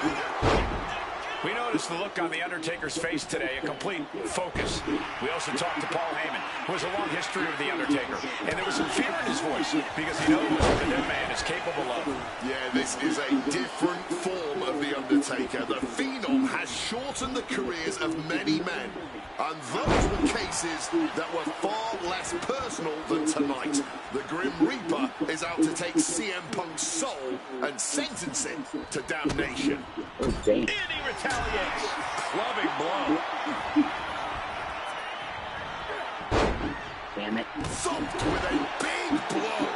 We noticed the look on The Undertaker's face today, a complete focus. We also talked to Paul Heyman, who has a long history with The Undertaker. And there was some fear in his voice because he knows what the dead man is capable of. Yeah, this is a different form of The Undertaker. The Phenom has shortened the careers of many men. And those were cases that were far less personal than tonight. The Grim Reaper is out to take CM Punk's soul and sentence it to damnation. Oh, damn. And he retaliates. Clubbing blow. Damn it. Thumped with a big blow.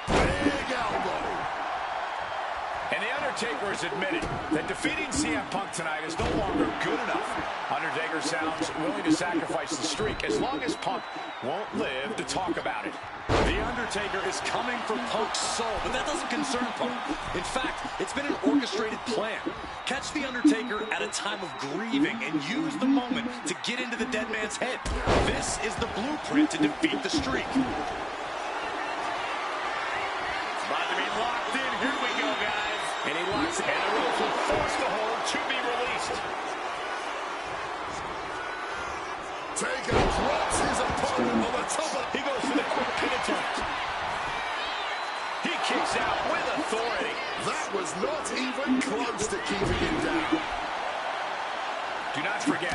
Big elbow. And The Undertaker has admitted that defeating CM Punk tonight is no longer good enough. Undertaker sounds willing to sacrifice the streak as long as Punk won't live to talk about it. The Undertaker is coming for Punk's soul, but that doesn't concern Punk. In fact, it's been an orchestrated plan. Catch The Undertaker at a time of grieving and use the moment to get into the dead man's head. This is the blueprint to defeat the streak. It's about to be locked in. Here we go, guys. And he locks it, and the ropes will force the hold to be released. Taker drops his opponent on the top of... He goes for the quick pin attempt. He kicks out with authority. That was not even close to keeping him down. Do not forget,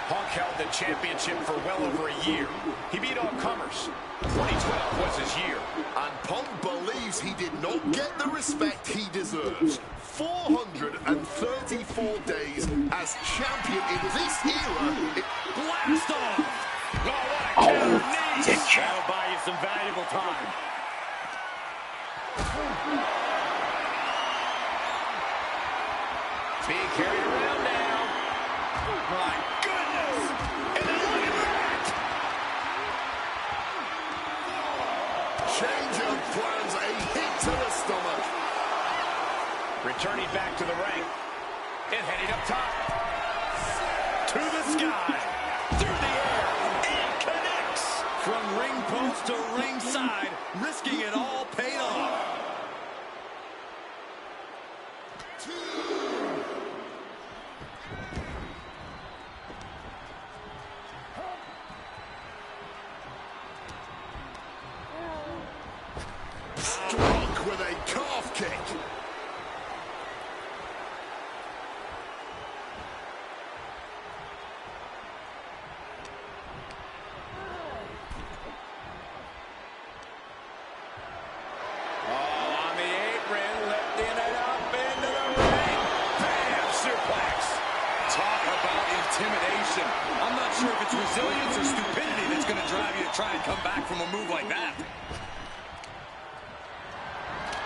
Punk held the championship for well over a year. He beat all comers. 2012 was his year. And Punk believes he did not get the respect he deserves. 434 days as champion in this era. Blast off! Oh, what a counter knee! That'll buy you some valuable time. Being carried around now. My goodness! And then look at that! Change of plans, a hit to the stomach. Returning back to the ring. And heading up top. To the sky. Through the air. And connects. From ring post to ringside, risking it all paid off. Struck with a calf kick. On the apron, lifting it up into the ring. Bam! Suplex. Talk about intimidation. I'm not sure if it's resilience or stupidity that's going to drive you to try and come back from a move like that.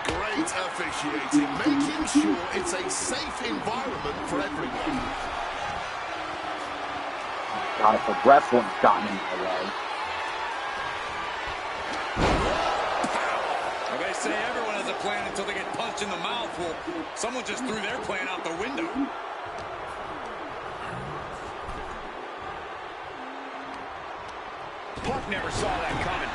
Great officiating, making sure it's a safe environment for everyone. God, if the ref wouldn't have gotten in my way. Well, they say everyone has a plan until they get punched in the mouth. Well, someone just threw their plan out the window. Punk never saw that coming.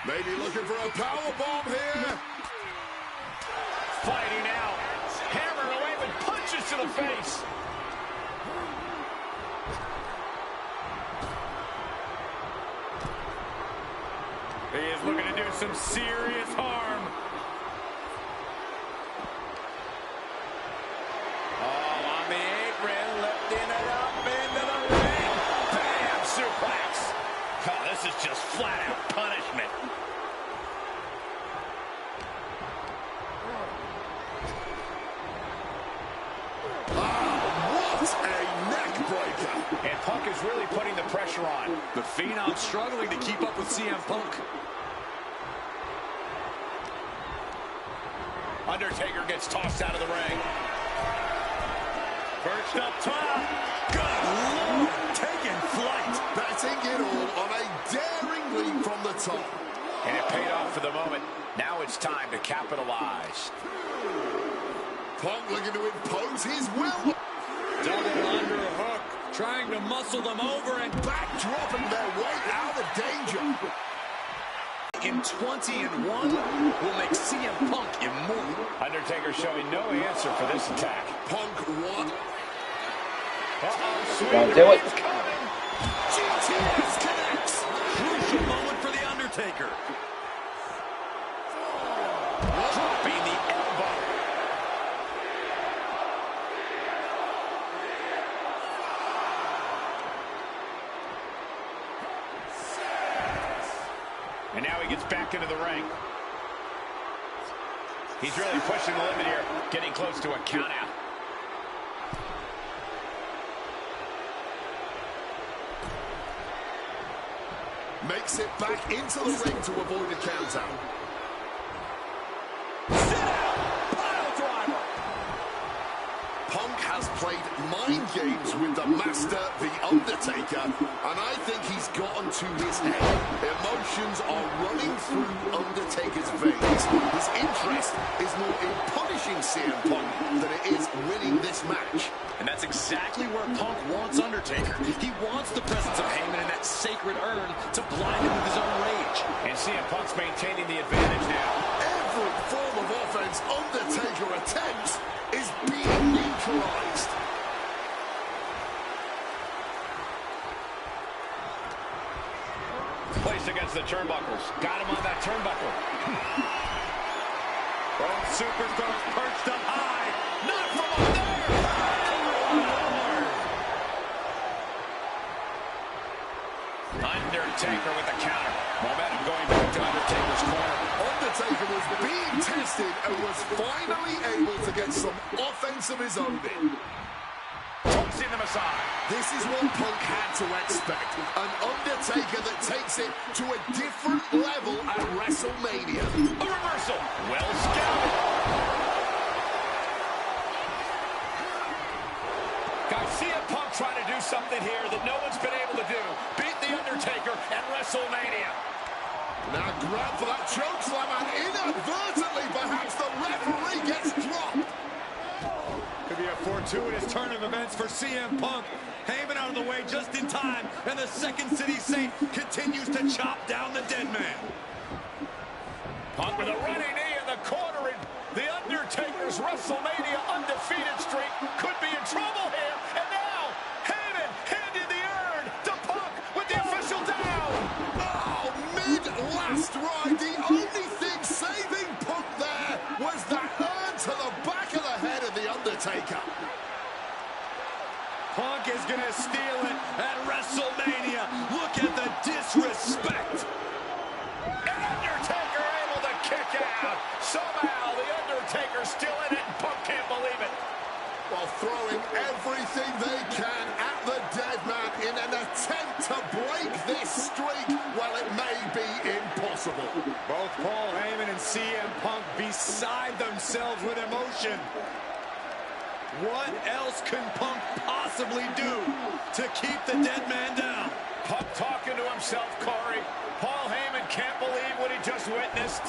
Maybe looking for a power bomb here. Fighting out. Hammered away with punches to the face. He is looking to do some serious harm. Oh, on the apron, lifting it up into the ring. Bam! Suplex. Oh, this is just flat-out punishment. What a neck breaker. And Punk is really putting the pressure on. The Phenom struggling to keep up with CM Punk. Undertaker gets tossed out of the ring. Perched up top. Good Lord, taking flight. Betting it all on a daring leap from the top. And it paid off for the moment. Now it's time to capitalize. Punk looking to impose his will. Double underhook, trying to muscle them over and Backdropping their way out of danger. in 20-1 will make CM Punk immortal. Undertaker showing no answer for this attack. Punk what? Uh-oh, Don't do it. GTS connects. Crucial moment for The Undertaker. Dropping the elbow. And now he gets back into the ring. He's really pushing the limit here, getting close to a count out. Makes it back into the ring to avoid a count out. Punk has played mind games with the master, The Undertaker, and I think he's gotten to his head. Emotions are running through Undertaker's veins. His interest is more in punishing CM Punk than it is winning this match. And that's exactly where Punk wants Undertaker. He wants the presence of Heyman in that sacred urn to blind him with his own rage. And CM Punk's maintaining the advantage now. Every form of offense Undertaker attempts is being neutralized. Placed against the turnbuckles. Got him on that turnbuckle. Both superstars perched up high. Not from up there. Undertaker with the counter. Momentum going back to Undertaker's corner. Undertaker was being tested and was finally able to get some offense of his own in. Tossing them aside. This is what Punk had to expect. An Undertaker that takes it to a different level at WrestleMania. A reversal. Well scouted. Guys, CM Punk trying to do something here that no one's been able to do. Beat The Undertaker at WrestleMania. Now grab for that chokeslam and inadvertently perhaps the referee gets dropped. Could be a fortuitous turn of events for CM Punk. Heyman out of the way just in time, and the Second City Saint continues to chop down the dead man. Punk with a running knee in the corner, and The Undertaker's WrestleMania undefeated streak could be in trouble here. And now, Heyman handed the urn to Punk with the official down. Oh, mid-last ride, the only thing saving Punk there was that urn to the back of the head of The Undertaker. Punk is going to steal it at WrestleMania. Look at the disrespect. And Undertaker able to kick out. Somehow, The Undertaker's still in it, and Punk can't believe it. While throwing everything they can at the dead man in an attempt to break this streak, well, it may be impossible. Both Paul Heyman and CM Punk beside themselves with emotion. What else can Punk possibly do to keep the dead man down? Punk talking to himself, Corey. Paul Heyman can't believe what he just witnessed.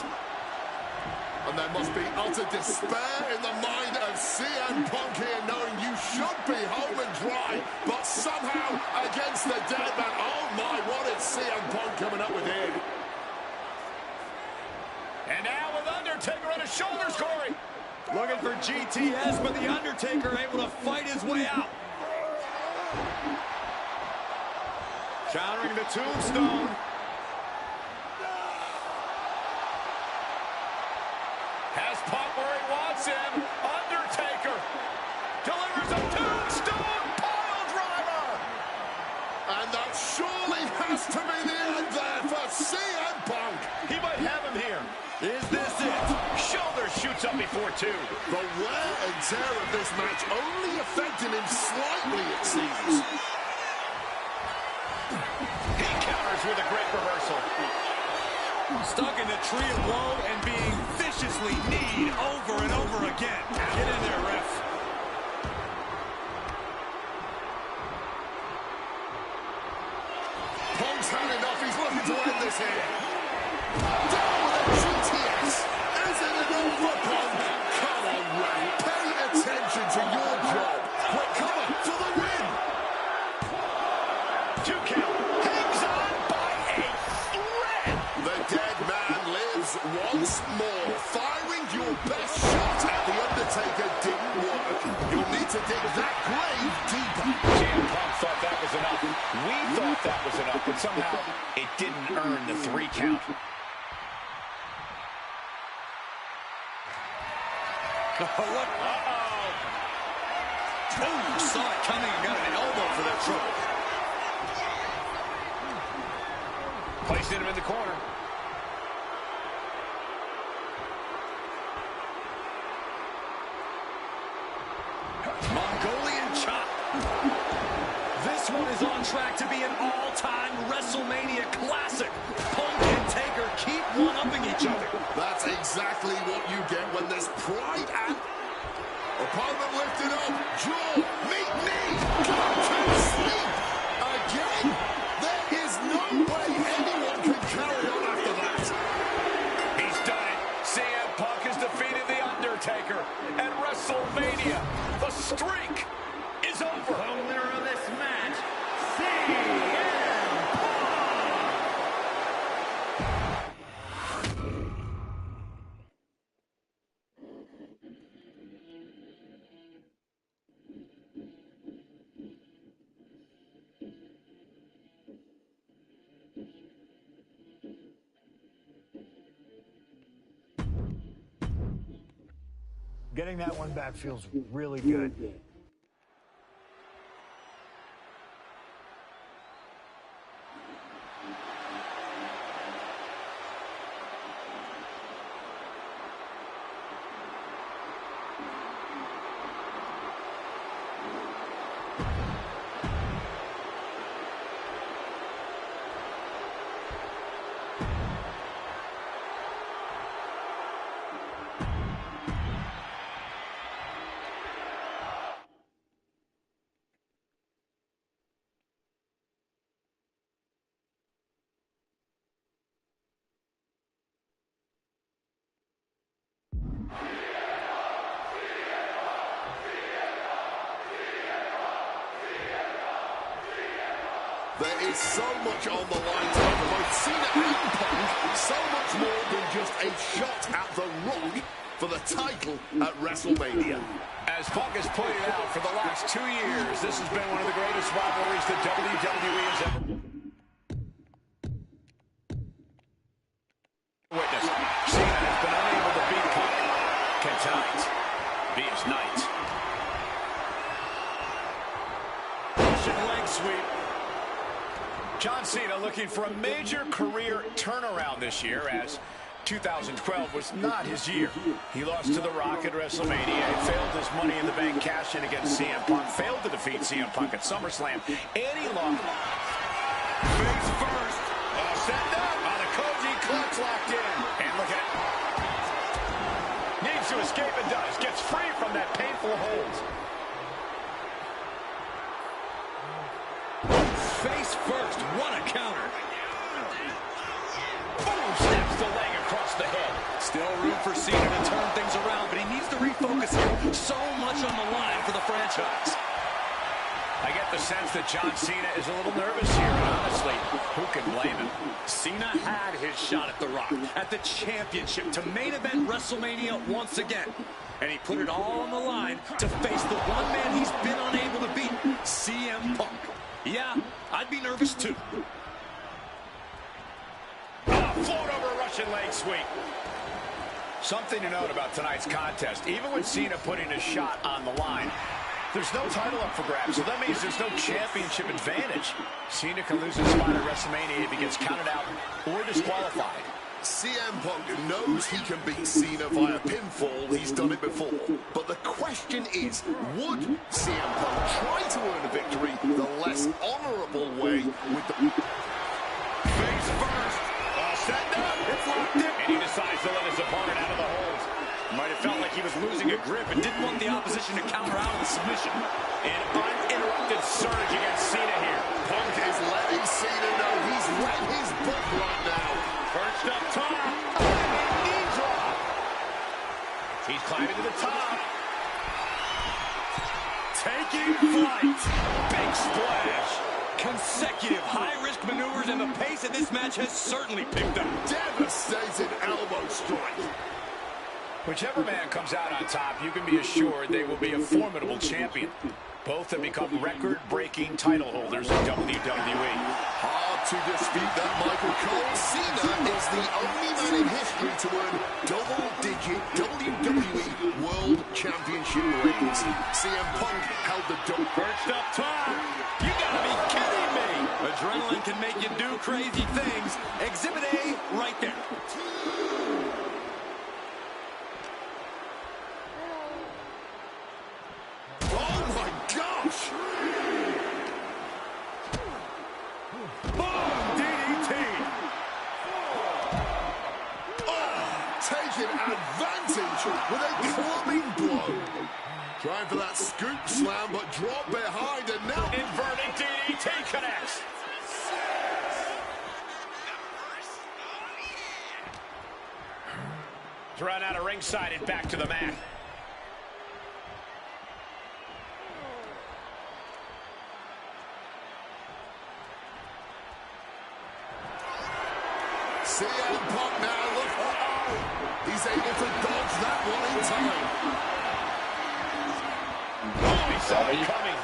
And there must be utter despair in the mind of CM Punk here, knowing you should be home and dry, but somehow against the dead man. Oh my, what is CM Punk coming up with here? And now with Undertaker on his shoulders, Corey. Looking for GTS, but The Undertaker able to fight his way out. Countering the tombstone. Has Punk where he wants him. Undertaker delivers a tombstone pile driver. And that surely has to be the end there for CM Punk. He might have him here. Is this it? Shoulder shoots up before two. The wear and tear of this match only affecting him slightly, it seems. He counters with a great reversal. Stuck in the tree of woe and being viciously kneed over and over again. Get in there, ref. Punk's had enough. He's looking to end this here. Down with a GTS. Is it enough for Punk? Come on, Ray. Pay attention to your job. Quick cover for the win. 2 count. Hangs on by a thread. The dead man lives once more. Firing your best shot at The Undertaker didn't work. You'll need to dig that grave deeper. CM Punk thought that was enough. We thought that was enough, but somehow it didn't earn the 3 count. What? Uh-oh. Oh, saw it coming and got an elbow for that trouble. Placing him in the corner. Mongolian chop. This one is on track to be an all-time WrestleMania classic. Punk and Taker keep one-upping each other. That's exactly what you get when there's pride and... Opponent lifted up. Jaw. Meet knee. Go to sleep. Again. There is no way anyone can carry on after that. He's done it. CM Punk has defeated The Undertaker at WrestleMania. The streak is over. The winner of this match, CM Punk. Getting that one back feels really good. There is so much on the line tonight for both Cena and Punk. So much more than just a shot at The Rock for the title at WrestleMania. As Punk has pointed out, for the last 2 years, this has been one of the greatest rivalries that WWE has ever witnessed. Cena has been unable to beat Punk. Can tonight be his night? Russian leg sweep. John Cena looking for a major career turnaround this year, as 2012 was not his year. He lost to The Rock at WrestleMania. He failed his Money in the Bank cash-in against CM Punk. Failed to defeat CM Punk at SummerSlam. And he lost. Face first. Set up on the Koji clutch locked in. And look at it. Needs to escape and does. Gets free from that painful hold. Face first, what a counter. Boom, snaps the leg across the head. Still room for Cena to turn things around, but he needs to refocus here. So much on the line for the franchise. I get the sense that John Cena is a little nervous here, and honestly, who can blame him? Cena had his shot at The Rock, at the championship, to main event WrestleMania once again. And he put it all on the line to face the one man he's been unable to beat, CM Punk. Yeah, I'd be nervous too. Float over Russian leg sweep. Something to note about tonight's contest. Even with Cena putting his shot on the line, there's no title up for grabs, so that means there's no championship advantage. Cena can lose his spot at WrestleMania if he gets counted out or disqualified. CM Punk knows he can beat Cena via pinfall. He's done it before. But the question is, would CM Punk try to earn a victory the less honorable way with the... Face first. Set up. It's locked in. And he decides to let his opponent out of the hold. Might have felt like he was losing a grip and didn't want the opposition to counter out of the submission. An uninterrupted surge against Cena here. Punk is letting Cena know he's wet his butt right now. Perched up top. Knee drop. He's climbing to the top. Taking flight. Big splash. Consecutive high-risk maneuvers, and the pace of this match has certainly picked up. Devastating elbow strike. Whichever man comes out on top, you can be assured they will be a formidable champion. Both have become record-breaking title holders in WWE. Hard to dispute that, Michael Cole. Cena is the only man in history to earn double-digit WWE World Championship rings. CM Punk held the double. Perched up top. You gotta be kidding me. Adrenaline can make you do crazy things. Exhibit A right there. Advantage with a clubbing blow. Trying for that scoop slam, but drop behind, and now inverting DDT connects. Thrown out of ringside and back to the mat. CM Punk now, look. He's able to dodge that one in time. Oh, he saw it coming.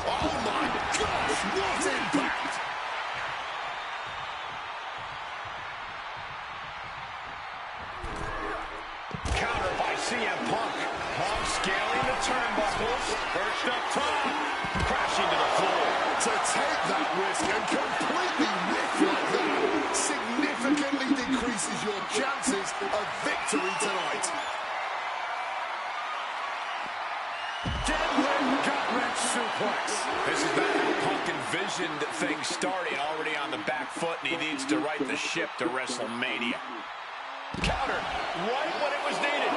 Oh my gosh, what impact! Counter by CM Punk. Punk scaling the turnbuckles. Perched up top. Crashing to the floor. To take that risk and completely whiff like that significantly decreases your chances of victory tonight. Deadlift gut-wrench suplex. This is not how Punk envisioned things starting. Already on the back foot, and he needs to right the ship to WrestleMania. Counter right when it was needed.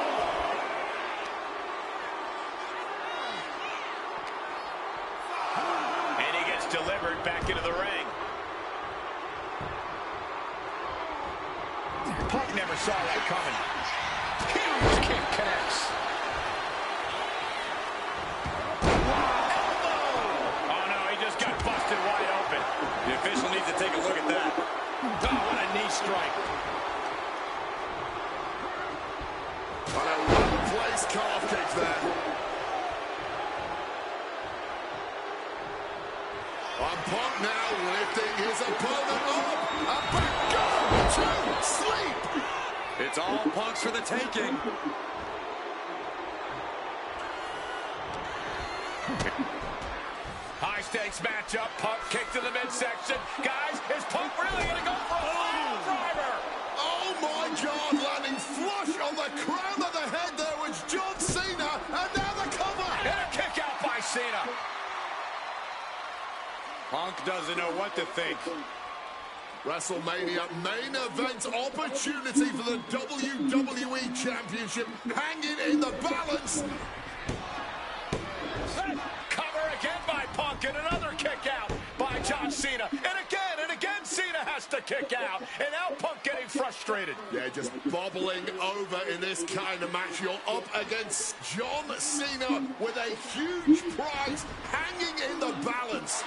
And he gets delivered back into the ring. Punk never saw that coming. Huge kick connects. Oh no, he just got busted wide open. The official needs to take a look at that. Oh, what a knee strike. On a well-placed calf kick there. On Punk now lifting his opponent up. A back go to sleep. It's all Punk's for the taking. High stakes matchup. Punk kick to the midsection. Guys, is Punk really going to go for a final driver? Oh my God, landing flush on the crown of the head there was John Cena, and now the cover. And a kick out by Cena. Punk doesn't know what to think. WrestleMania main event opportunity for the WWE Championship hanging in the balance. Cover again by Punk, and another kick out by John Cena. And again Cena has to kick out. And now Punk getting frustrated. Yeah, just bobbling over in this kind of match. You're up against John Cena with a huge prize hanging in the balance.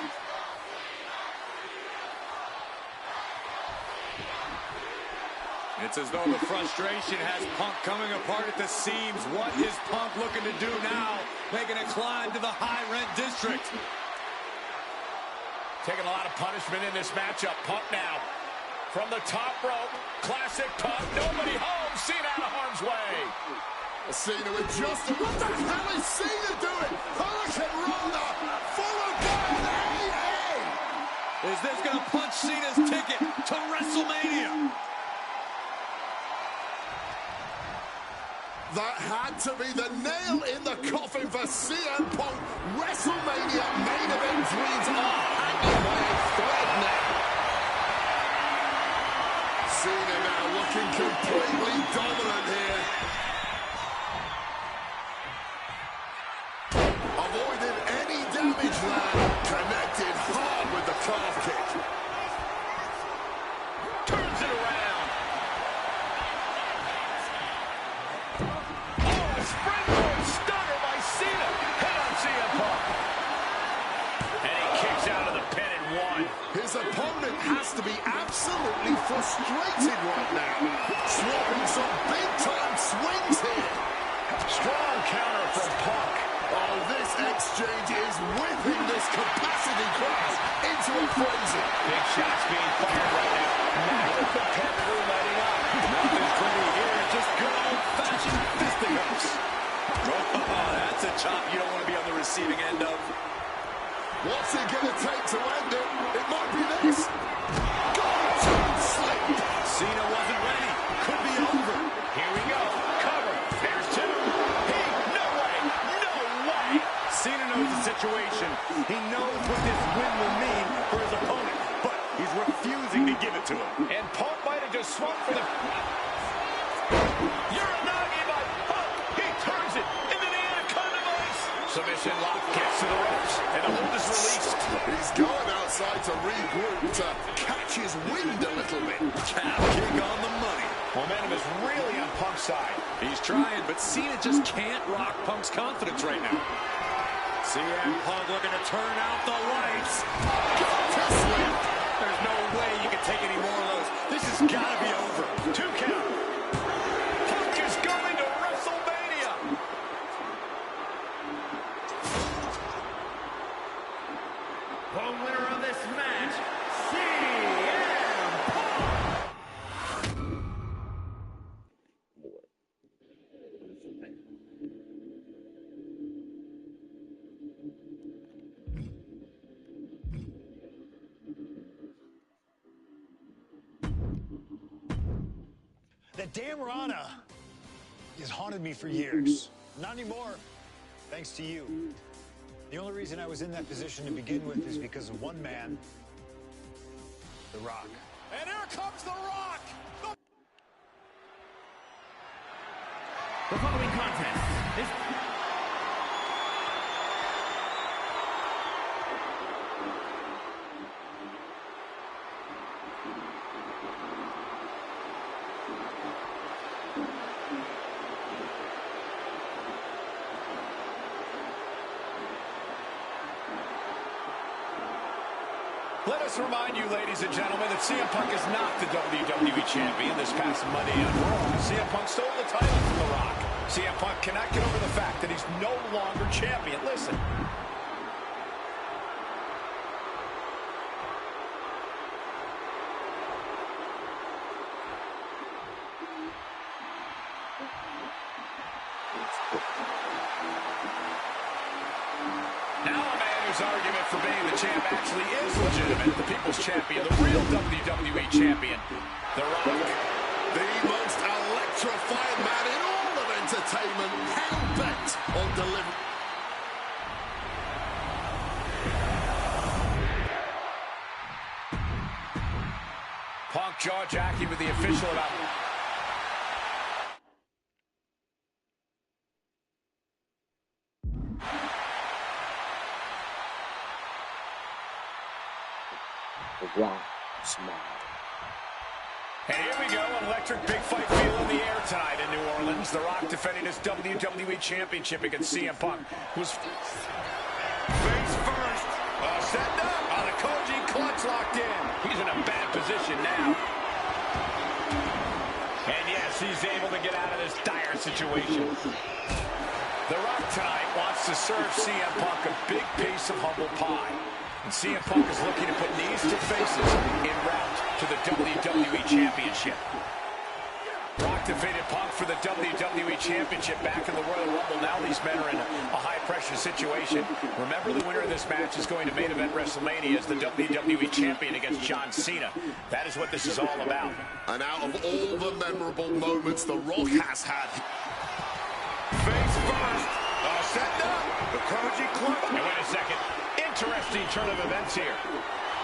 It's as though the frustration has Punk coming apart at the seams. What is Punk looking to do now? Making a climb to the high-rent district. Taking a lot of punishment in this matchup. Punk now from the top rope. Classic Punk. Nobody home. Cena out of harm's way. Cena with just... What the hell is Cena doing? Hurricane Rana followed by an AA. Is this going to punch Cena's ticket to WrestleMania? That had to be the nail in the coffin for CM Punk. WrestleMania main event dreams are hanging by a thread now. Cena now looking completely dominant here. Avoided any damage there. Connected hard with the calf kick. Turns it around. Springboard stunner by Cena. Head on CM Punk. And he kicks out of the pin and one. His opponent has to be absolutely frustrated right now. Swapping some big-time swings here. Strong counter from Punk. Oh, this exchange is whipping this capacity crowd into a frenzy. Big shots being fired right now. Now the competitor letting up. Nothing pretty here. Just good old-fashioned fisticuffs. Oh, that's a chop you don't want to be on the receiving end of. What's it going to take to end it? It might be this. Golden sleep. Cena wasn't ready. Could be over. Here we go. Cover. There's two. No way. No way. Cena knows the situation. He knows what this win will mean for his opponent, but he's refusing to give it to him. And Punk might have just swung for the... Uranagi by Punk. He turns it into the Anaconda Vice. Submission lock gets to the ropes, and the hold is released. He's going outside to regroup, to catch his wind a little bit. Calf kick on the money. Momentum is really on Punk's side. He's trying, but Cena just can't rock Punk's confidence right now. CM Punk looking to turn out the lights. There's no way you can take any more of those. This has got to be over. 2 count. Punk is going to WrestleMania. The winner of this match, CM Punk. That damn Rana has haunted me for years. Not anymore, thanks to you. The only reason I was in that position to begin with is because of one man, The Rock. And here comes The Rock! The following contest is... Let us remind you, ladies and gentlemen, that CM Punk is not the WWE Champion. This past Monday on Raw, CM Punk stole the title from The Rock. CM Punk cannot get over the fact that he's no longer champion. Listen. Now a man whose argument for being the champ actually is legitimate. The People's Champion, the real WWE Champion, The Rock. The most electrifying man in all of entertainment, hell-bent on delivering. Punk jaw-jacking with the official about... The Rock smile. And here we go, an electric big fight feel in the air tonight in New Orleans. The Rock defending his WWE Championship against CM Punk. Was face first. Set up. The Koji clutch locked in. He's in a bad position now. And yes, he's able to get out of this dire situation. The Rock tonight wants to serve CM Punk a big piece of humble pie. And CM Punk is looking to put knees to faces en route to the WWE Championship. Rock defeated Punk for the WWE Championship back in the Royal Rumble. Now these men are in a high-pressure situation. Remember, the winner of this match is going to main event WrestleMania as the WWE Champion against John Cena. That is what this is all about. And out of all the memorable moments The Rock has had... Face first. Set up. The Koji clutch. Now, wait a second. Interesting turn of events here.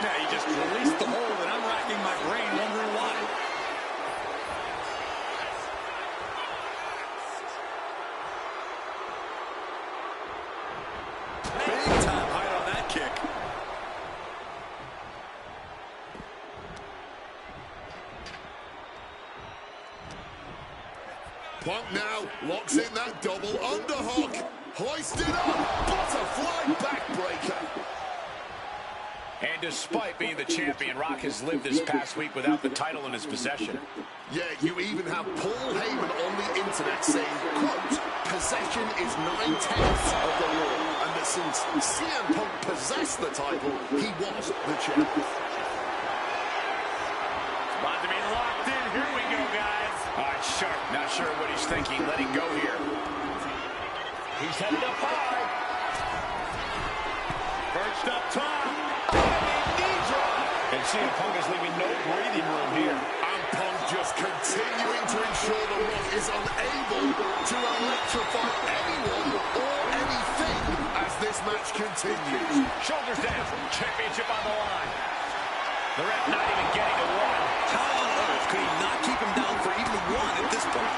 Yeah, he just released the hold, and I'm racking my brain wondering why. Big time height on that kick. Punk now locks in that double underhook. Hoisted up. Butterfly backbreaker. And despite being the champion, Rock has lived this past week without the title in his possession. Yeah, you even have Paul Heyman on the internet saying, quote, possession is 9/10 of the law, and that since CM Punk possessed the title, he was the champion. About to be locked in. Here we go, guys. All right, Sharp. Not sure what he's thinking. Letting go here. He's headed up high. Perched up top. And CM Punk is leaving no breathing room here. And Punk just continuing to ensure The Rock is unable to electrify anyone or anything as this match continues. Shoulders down. Championship on the line. The ref not even getting a one. How on earth could he not keep him down for even one at this point?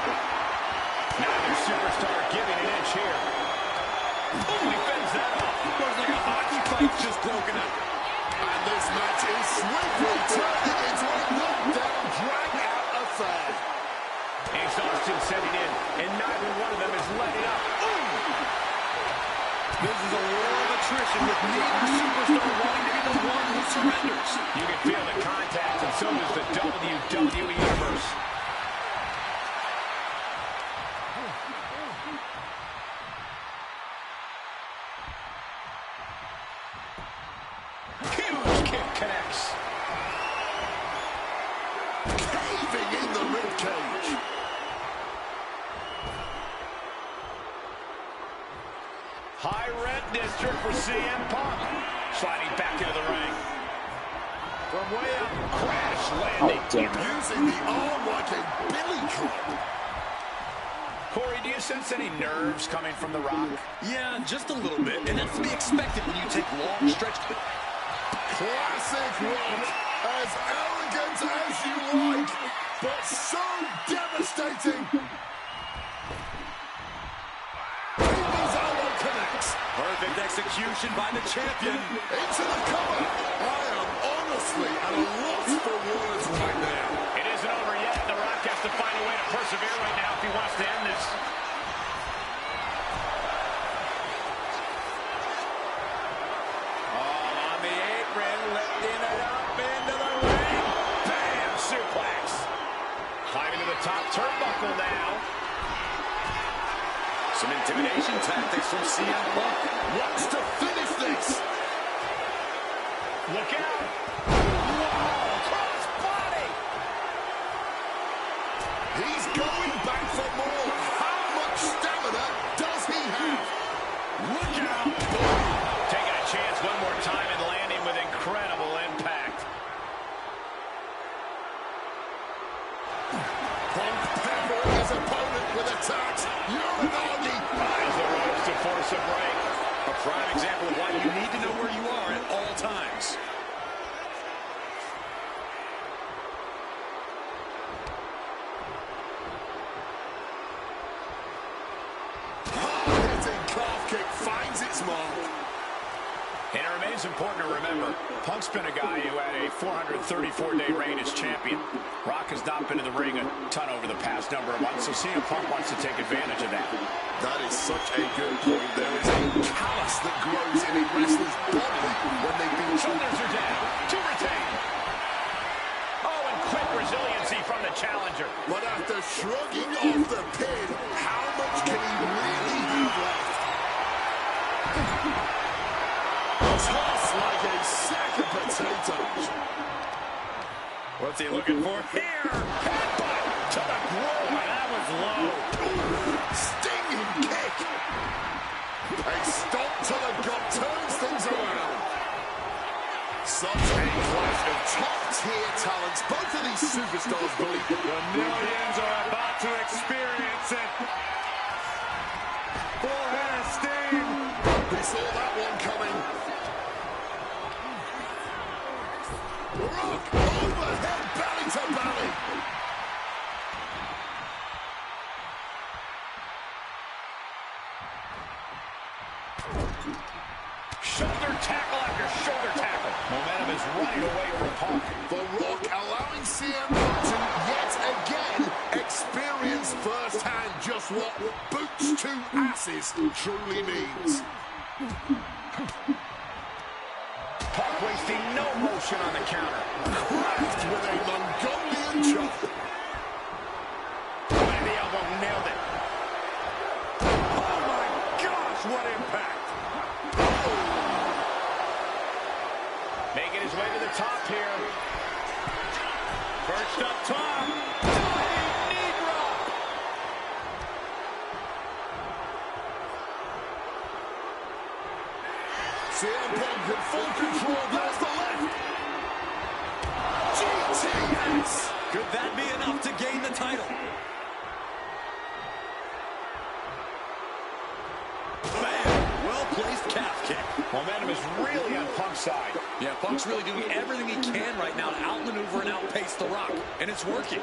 Neither superstar giving an inch here. Oh, he fends that off. Looks like a hockey fight's just broken up. And this match is swiftly turning into a knockdown, drag-out affair. Exhaustion setting in, and neither one of them is letting up. Ooh! This is a war of attrition with neither superstar wanting to be the one who surrenders. You can feel the contact, and so does the WWE Universe. Huge kick connects. Caving in the ribcage. High red district for CM Punk. Sliding back into the ring. From way up, crash landing. Oh, damn it. Using the arm like a billy club. sense any nerves coming from The Rock? Yeah, just a little bit. And that's to be expected when you take long stretches. Classic Rock. As arrogant as you like, but so devastating. People's elbow connects. Perfect execution by the champion. Into the cover. I am honestly at a loss for words right now. It isn't over yet. The Rock has to find a way to persevere right now if he wants to end this. All on the apron, lifting it up into the ring. Bam! Suplex. Climbing to the top turnbuckle now. Some intimidation tactics from CM Punk. Wants to finish this. Look out. Whoa, cross body. He's going back for more. How much stamina does he have? Look out. Taking a chance one more time and landing with incredible impact. Punk peppering his opponent with attacks. Uranagi. Finds the ropes to force a break. A prime example of why you need to know where you are at all times. Hard-hitting calf kick finds its mark. And it remains important to remember, Punk's been a guy who had a 434-day reign as champion. Rock has not been in the ring a ton over the past number of months, so CM Punk wants to take advantage of that. That is such a good point. There is a callus that grows in a wrestler's body when they've been Shoulders are down to retain. Oh, and quick resiliency from the challenger. But after shrugging off the pin, how much can he really have left? Tossed like a sack of potatoes. What's he looking for? Here! Headbutt to the groin. That was low. Stinging kick. A stomp to the gut turns things around. Such a clash of top-tier talents. Both of these superstars believe The millions are about to experience it. Full head of steam. we saw that one coming. Rock overhead belly to belly. Shoulder tackle after shoulder tackle. Momentum is running away from Punk. The Rock allowing CM Punk to yet again experience firsthand just what boots to asses truly means. Punk wasting no motion on the counter. Cracked with a Mongolian chop. Right in the elbow, nailed it. Oh my gosh, what impact. Making his way to the top here. Perched up top. Diving knee drop. CM Punk in full control. There's the left. GTS. Could that be enough to gain the title? Man, well-placed calf kick. Momentum is really on Punk's side. Yeah, Punk's really doing everything he can right now to outmaneuver and outpace The Rock, and it's working.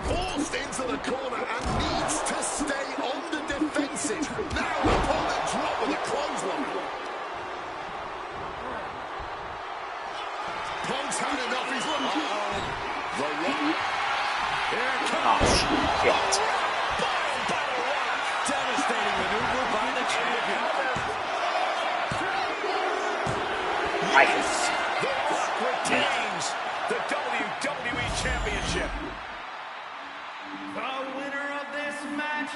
Forced into the corner and needs to stay on the defensive. Now opponent drop with a clothesline. Punk's had enough. He's looking. The Rock. Here it Oh, comes. shit. Bombed by The Rock. Devastating maneuver by the champion. Nice. The Rock retains the WWE Championship. The winner of this match.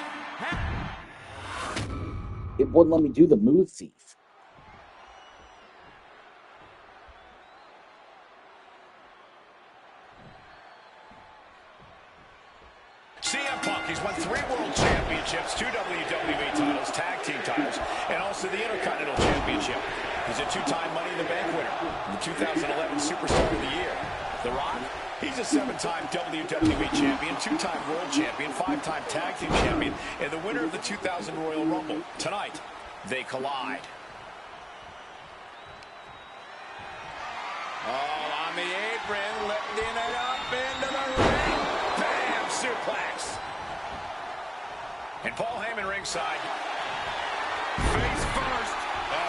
It wouldn't let me do the move thief. CM Punk, he's won 3 World Championships, 2 WWE titles, tag team titles, and also the Intercontinental Championship. He's a 2-time Money in the Bank winner, the 2011 Superstar of the Year. The Rock, He's a 7-time WWE champion, 2-time world champion, 5-time tag team champion, and the winner of the 2000 Royal Rumble. Tonight, they collide. Oh, on the apron, lifting it up into the ring. Bam! Suplex. And Paul Heyman ringside. Face first.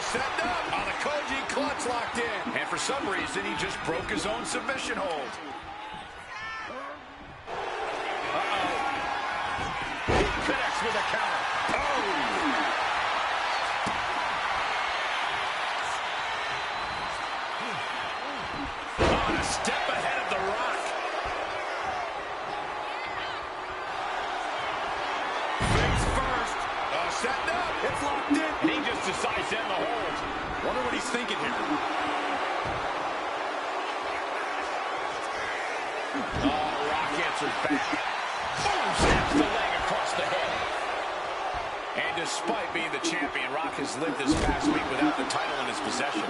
Set up on the Koji clutch locked in. And for some reason, he just broke his own submission hold. He connects with a counter. Oh! On a step ahead of The Rock. Face first. Setting up. It's locked in. And he just decides to end the hold. Wonder what he's thinking here. Oh, Rock answers back. Boom! Snaps the leg across the head. And despite being the champion, Rock has lived this past week without the title in his possession.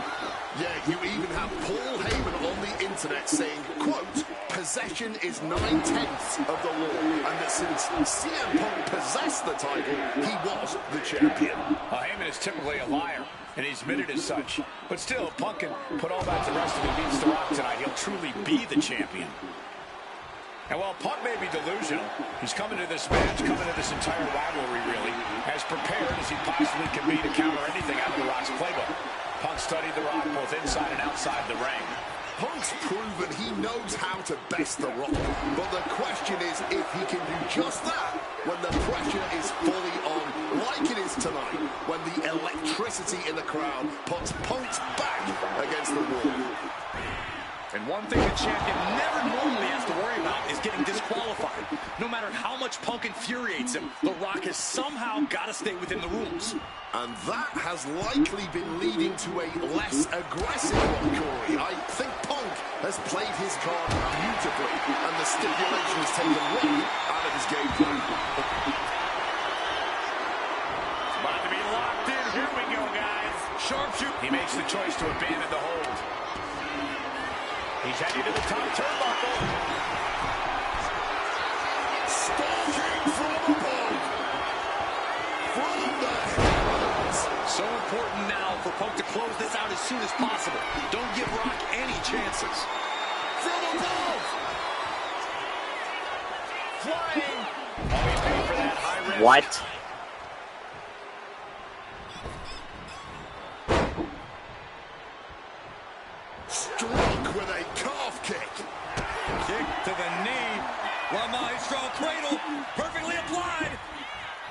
Yeah, you even have Paul Heyman on the internet saying, quote, possession is 9/10 of the law, and that since CM Punk possessed the title, he was the champion. Heyman is typically a liar, and he's admitted as such. But still, Punk can put all that to rest if he beats The Rock tonight. He'll truly be the champion. And while Punk may be delusional, he's coming to this match, coming to this entire rivalry, really, as prepared as he possibly can be to counter anything out of The Rock's playbook. Punk studied The Rock both inside and outside the ring. Punk's proven he knows how to best The Rock, but the question is if he can do just that when the pressure is fully on, like it is tonight, when the electricity in the crowd puts Punk's back against the wall. And one thing the champion never normally has to worry about is getting disqualified. No matter how much Punk infuriates him, The Rock has somehow got to stay within the rules. And that has likely been leading to a less aggressive one, Corey. I think Punk has played his card beautifully, and the stipulation has taken Rock out of his game plan. It's about to be locked in. Here we go, guys. Sharpshooter. He makes the choice to abandon the hold. He's heading to the top turnbuckle. Stalking from above. From the heavens. So important now for Punk to close this out as soon as possible. Don't give Rock any chances. From above. Flying. Oh, he paid for that high risk. What? Struck with a calf kick. Kick to the knee. La Maestro cradle. Perfectly applied.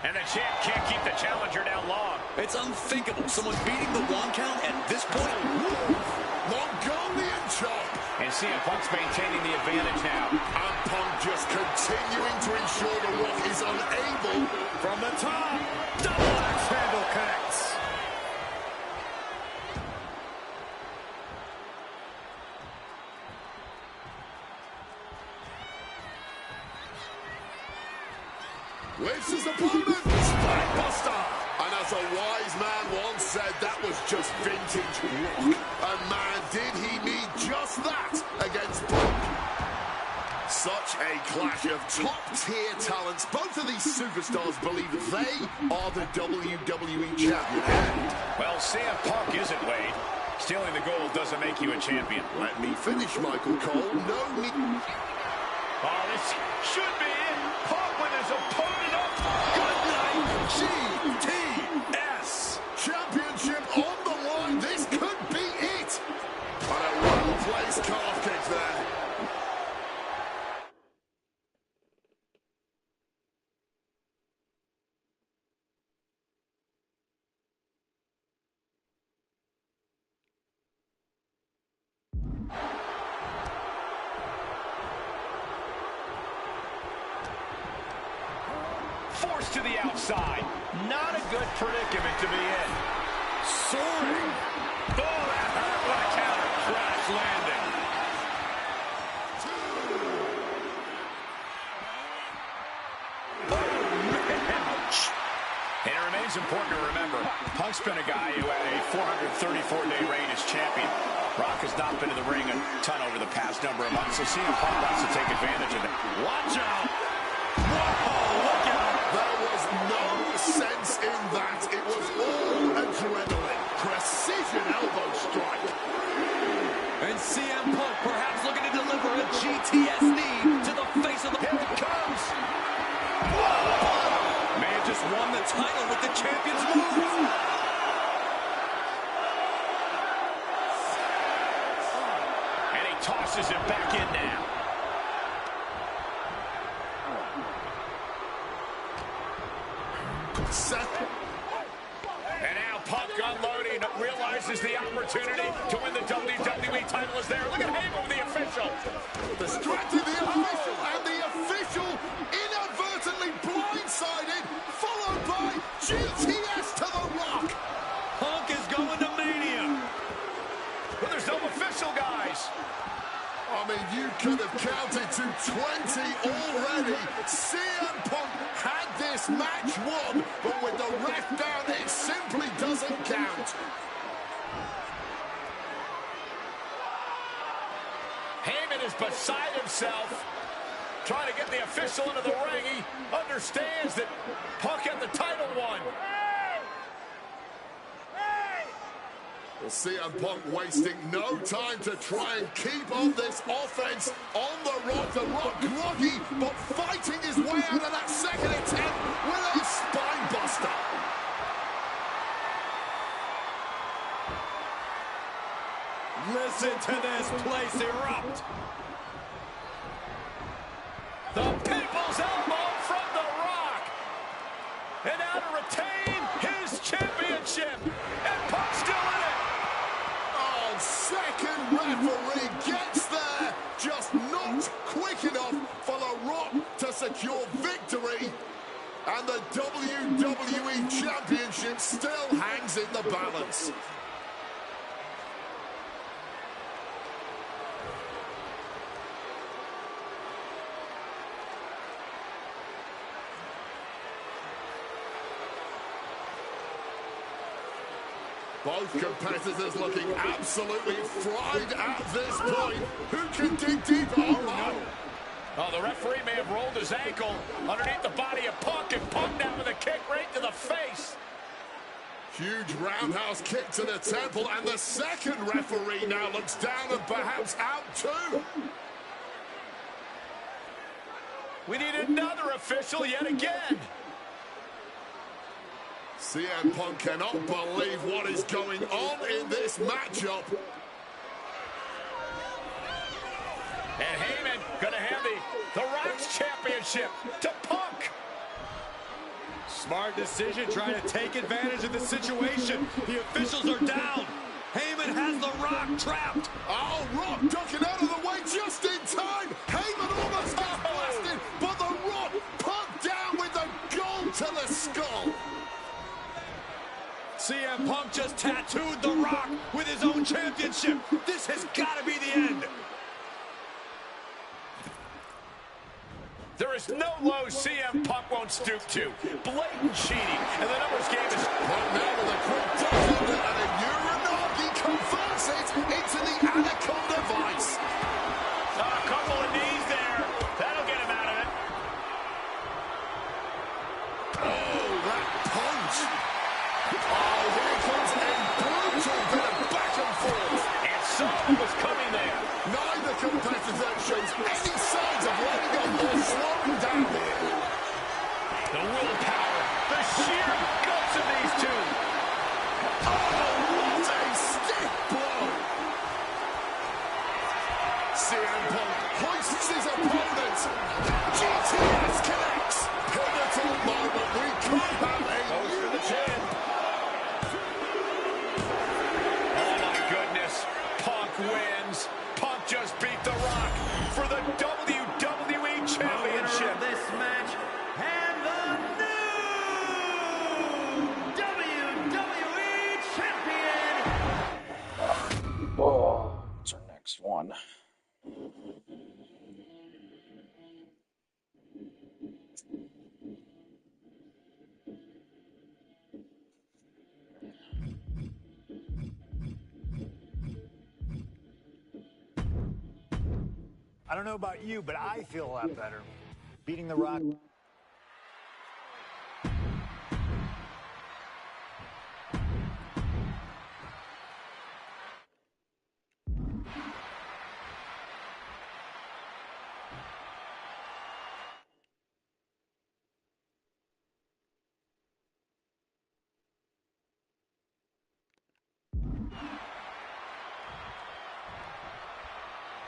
And the champ can't keep the challenger down long. It's unthinkable. Someone beating the 1 count at this point. Mongolian chop. And CM Punk's maintaining the advantage now. And Punk just continuing to ensure The Rock is unable. From the top. Double axe handle connects. Lifts his opponent. Spinebuster. And as a wise man once said, that was just vintage Rock. And man, did he need just that against Punk. Such a clash of top-tier talents. Both of these superstars believe they are the WWE champion. And Well, CM Punk isn't, Wade. Stealing the gold doesn't make you a champion. let me finish, Michael Cole. No need. Oh, this should be it. Punk with his opponent up. Good night, GTS. Championship on the line. This could be it. And a well-placed calf kick there. Forced to the outside. Not a good predicament to be in. Soaring. Oh, that hurt. What a counter. Crash landing. Ouch. And it remains important to remember, Punk's been a guy who had a 434-day reign as champion. Rock has not been in the ring a ton over the past number of months, so CM Punk wants to take advantage of it. Watch out! Whoa, look out! There was no sense in that. It was all adrenaline. Precision elbow strike. And CM Punk perhaps looking to deliver a GTS knee to the face of the... Here it comes! Whoa! Man just won the title with the champion's move. And he tosses him back in now. Seth. And now Punk unloading, realizes the opportunity to win the WWE title is there. Look at Heyman with the official. Distracted the official, and the official inadvertently blindsided, followed by GTS to the Rock. Punk is going to Mania. But there's no official, guys. I mean, you could have counted to 20 already. CM Punk had this match won, but with the ref down, it simply doesn't count. Heyman is beside himself, trying to get the official into the ring. He understands that Punk had the title won. Well, CM Punk wasting no time to try and keep on this offense on the Rock. The Rock groggy, but fighting his way out of that second attempt with a spine buster. Listen to this place erupt. The People's Elbow from The Rock. And now to retain his championship. And Punk's still in it. Oh, second referee gets there. Just not quick enough for The Rock to secure victory. And the WWE Championship still hangs in the balance. Both competitors looking absolutely fried at this point. Who can dig deeper? Oh, no. Oh, the referee may have rolled his ankle underneath the body of Punk, and Punk down with a kick right to the face. Huge roundhouse kick to the temple, and the second referee now looks down and perhaps out too. We need another official yet again. CM Punk cannot believe what is going on in this matchup. And Heyman gonna hand the Rock's championship to Punk. Smart decision, trying to take advantage of the situation. The officials are down. Heyman has the Rock trapped. Oh, Rock ducking out of the way just in time. Heyman almost got blasted, but the Rock Punk down with the goal to the skull. CM Punk just tattooed The Rock with his own championship. This has got to be the end. There is no low CM Punk won't stoop to. Blatant cheating, and the numbers game is... Punk now with a quick duck under and a Uranagi converts it into the Anaconda Vice. A couple of knees there. That'll get him out of it. Oh, that punch. Oh, here comes a brutal bit of back and forth. And someone was coming there. Neither competitor shows any signs of letting up or slowing down here. The willpower, the sheer guts of these two. Oh, what a stiff blow. CM Punk hoists his opponent. GTS connects. Pivotal moment. We could have a Goes for the chin. Oh my goodness. Punk wins. Punk just beat The Rock for the WWE Championship. This match and the new WWE Champion. Oh, what's our next one? I don't know about you, but I feel a lot better. Beating The Rock.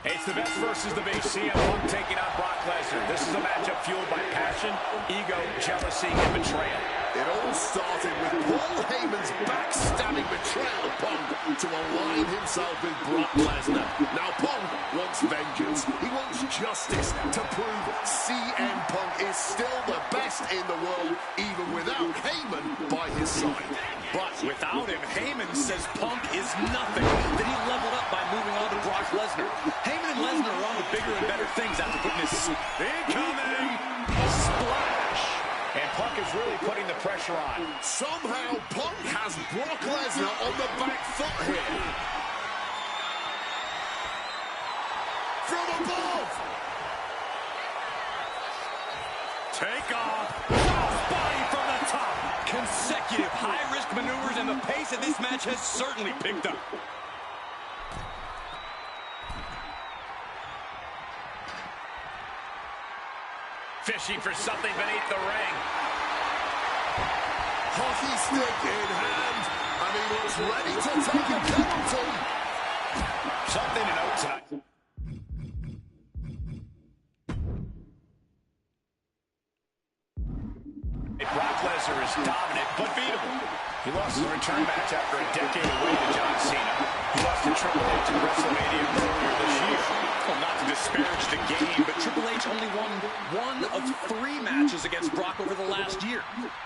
It's the best versus the best. CM Punk taking on Brock Lesnar. This is a matchup fueled by passion, ego, jealousy, and betrayal. It all started with Paul Heyman's backstabbing betrayal of Punk to align himself with Brock Lesnar. Now Punk wants vengeance. He wants justice to prove CM Punk is still the best in the world, even without Heyman by his side. But without him, Heyman says Punk is nothing, that he leveled up by moving on to Brock Lesnar. Heyman and Lesnar are on to bigger and better things after putting his incoming splash. And Punk is really putting the pressure on. Somehow Punk has Brock Lesnar on the back foot here. From above. Take off. Body from the top. Consecutive high-risk maneuvers, and the pace of this match has certainly picked up. Fishing for something beneath the ring. Hockey stick in hand, and he looks ready to take a penalty. Something to note tonight. Brock Lesnar is dominant, but beatable. He lost his return match after a decade away to John Cena. He lost to Triple H at WrestleMania earlier this year. Well, not to disparage the game, but Triple H only won 1 of 3 matches against Brock over the last year.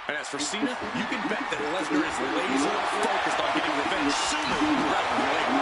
And as for Cena, you can bet that Lesnar is laser-focused on getting revenge sooner rather than later.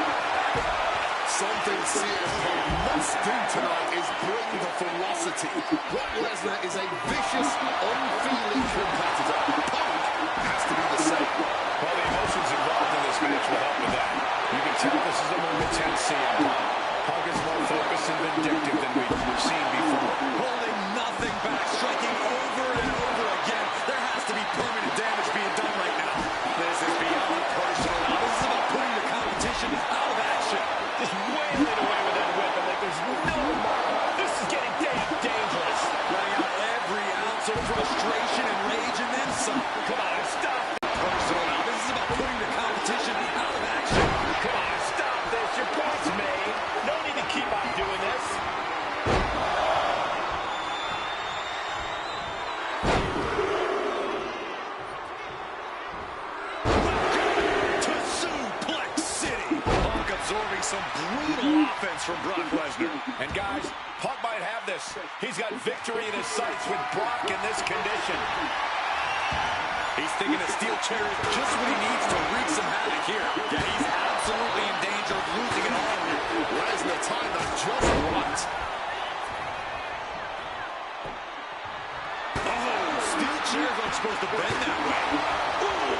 Something CM Punk must do tonight is bring the ferocity. Brock Lesnar is a vicious, unfeeling competitor. Punk has to be the same. Well, the emotions involved in this match will help with that. You can tell this is a more intense CM Punk. Punk is more focused and vindictive than we've seen before. Holding nothing back, striking over and over again. There has to be permanent damage being done right now. This is beyond personal. Now, this is about putting the competition out of action. Just wailing away with that weapon like there's no tomorrow. This is getting dangerous. Letting out every ounce of frustration and rage and then some. Come on, stop. Personal now. This is about putting the competition out of action. Come on, stop this. Your point's made. No need to keep on doing this. To Suplex City. Punk absorbing some brutal offense from Brock Lesnar. And guys, Punk might have this. He's got victory in his sights with Brock in this condition. He's thinking a steel chair is just what he needs to wreak some havoc here. Yeah, he's absolutely in danger of losing it all here. Lesnar timed that just right. Oh, steel chairs aren't supposed to bend that way. Ooh,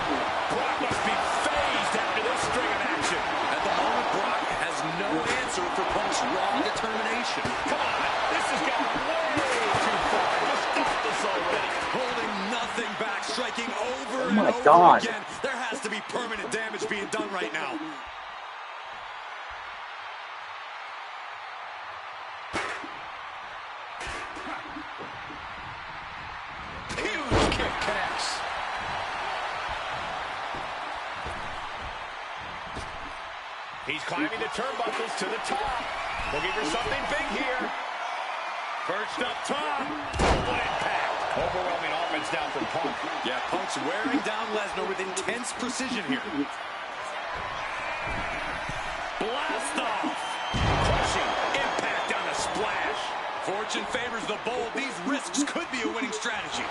Brock must be phased after this string of action. At the moment, Brock has no answer for Punk's raw determination. Come on, this has gone way too far. Just stop this already. Holding nothing back, striking over and my over God. again. There has to be permanent damage being done right now. Huge kick connects. He's climbing the turnbuckles to the top. Looking for something big here. Perched up top. What impact. Overwhelming offense down from Punk. Yeah, Punk's wearing down Lesnar with intense precision here. Blast off. Crushing impact on the splash. Fortune favors the bold. These risks could be a winning strategy.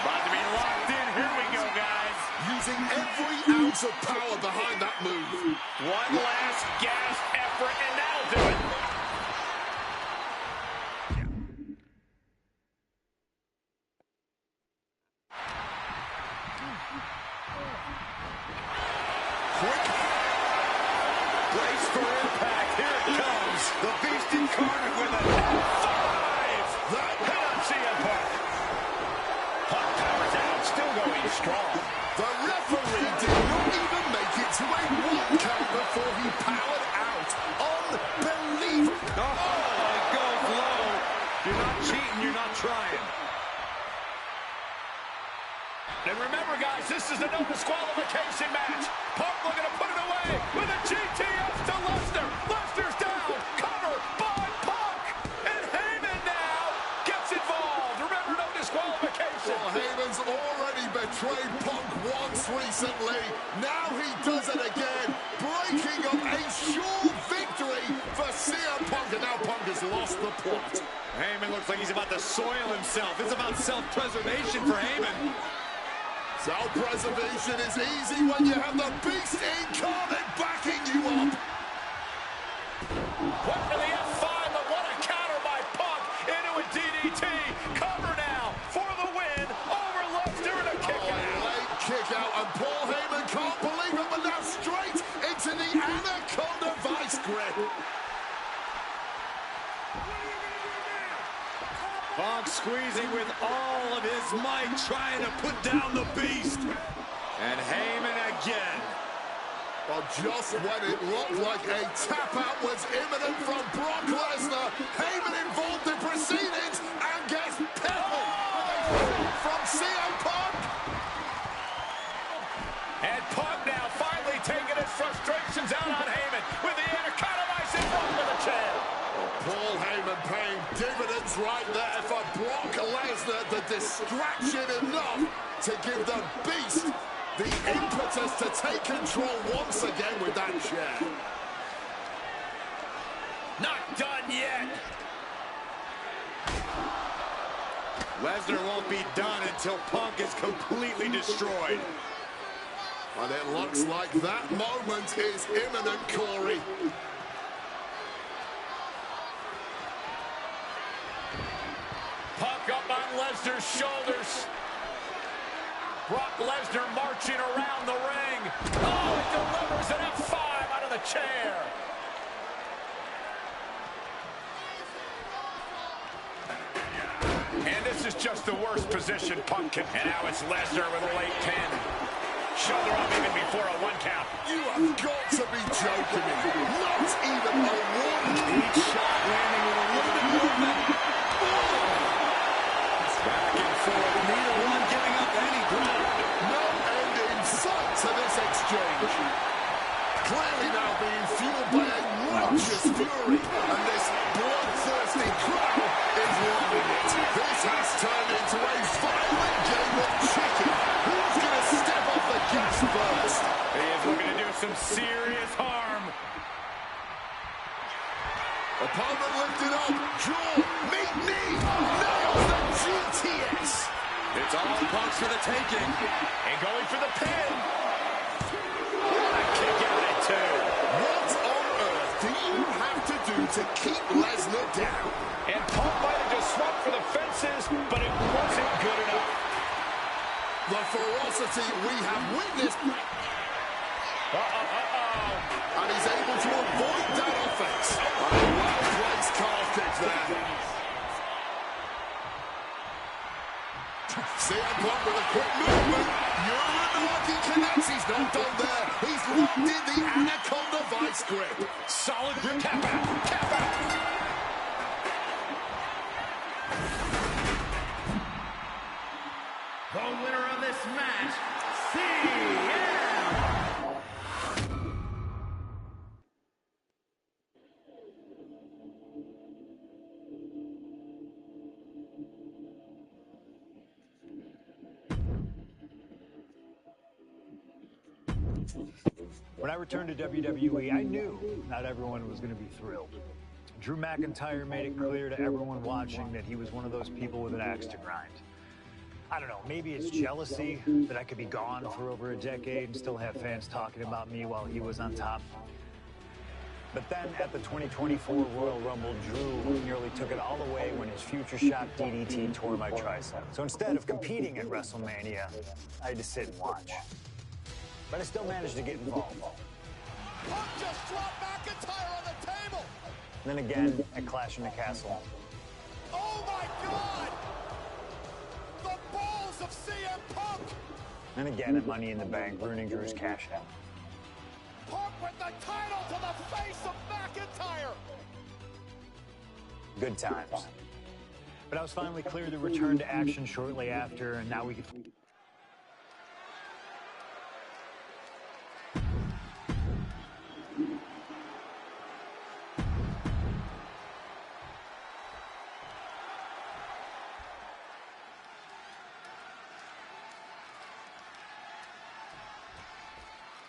About to be locked in. Here we go, guys. Using every ounce of power behind that move. One last gasp effort, and that'll do it. Quick. Brace for impact. Here it comes. If you're not cheating, you're not trying. And remember, guys, this is a no disqualification match. Punk looking to put it away with a GTS to Lesnar. Lesnar's down. Cover by Punk. And Heyman now gets involved. Remember, no disqualification. Well, Heyman's already betrayed Punk once recently. Now he does it again, breaking up a sure victory for CM Punk. And now Punk has lost the plot. Heyman looks like he's about to soil himself. It's about self-preservation for Heyman. Self-preservation is easy when you have the Beast incarnate backing you up. Went for the F5, but what a counter by Punk into a DDT. Cover now for the win over Lesnar and a kick out. Late kick out, and Paul Heyman can't believe it, but now straight into the Anaconda Vice grip. Punk squeezing with all of his might, trying to put down the Beast. And Heyman again. Well, just when it looked like a tap-out was imminent from Brock Lesnar, Heyman involved in proceedings and gets peppered from CM Punk. And Punk now finally taking his frustrations out on Heyman with the Anaconda Vice in front of the chair. Paul Heyman paying dividends right there for Brock Lesnar. The distraction enough to give the Beast the impetus to take control once again with that chair. Not done yet. Lesnar won't be done until Punk is completely destroyed. And it looks like that moment is imminent, Corey. Punk up on Lesnar's shoulders. Brock Lesnar marching around the ring. Oh, it delivers an F5 out of the chair. And this is just the worst position Punk can. And now it's Lesnar with a late pin. Shoulder up even before a 1 count. You have got to be joking me. Not even a 1. Each shot landing with a little bit movement. Back and forth, neither one giving up any ground. No end in sight to this exchange. Clearly now being fueled by a righteous fury, and this bloodthirsty crowd is loving it. This has turned into a violent game of chicken. Who's going to step off the gas first? He is looking to do some serious harm. Opponent lifted up. Draw. Meet knee. Nails the GTS. It's all Punk's for the taking. And going for the pin. What a kick out at 2. What on earth do you have to do to keep Lesnar down? And Punk might have just swung for the fences, but it wasn't good enough. The ferocity we have witnessed. And he's able to avoid that offense. A well-placed calf kick there. CM Punk with a quick movement. Uranagi connects. He's not done there. He's locked in the Anaconda Vice grip. Solid grip. Tap out. Tap out. The winner of this match, CM. When I returned to WWE, I knew not everyone was going to be thrilled. Drew McIntyre made it clear to everyone watching that he was one of those people with an axe to grind. I don't know, maybe it's jealousy that I could be gone for over a decade and still have fans talking about me while he was on top. But then at the 2024 Royal Rumble, Drew nearly took it all away when his future shot DDT tore my tricep. So instead of competing at WrestleMania, I had to sit and watch. But I still managed to get involved. Punk just dropped McIntyre on the table. And then again at Clash in the Castle. Oh my God! The balls of CM Punk! And again at Money in the Bank, ruining Drew's cash out. Punk with the title to the face of McIntyre! Good times. But I was finally cleared to return to action shortly after, and now we can...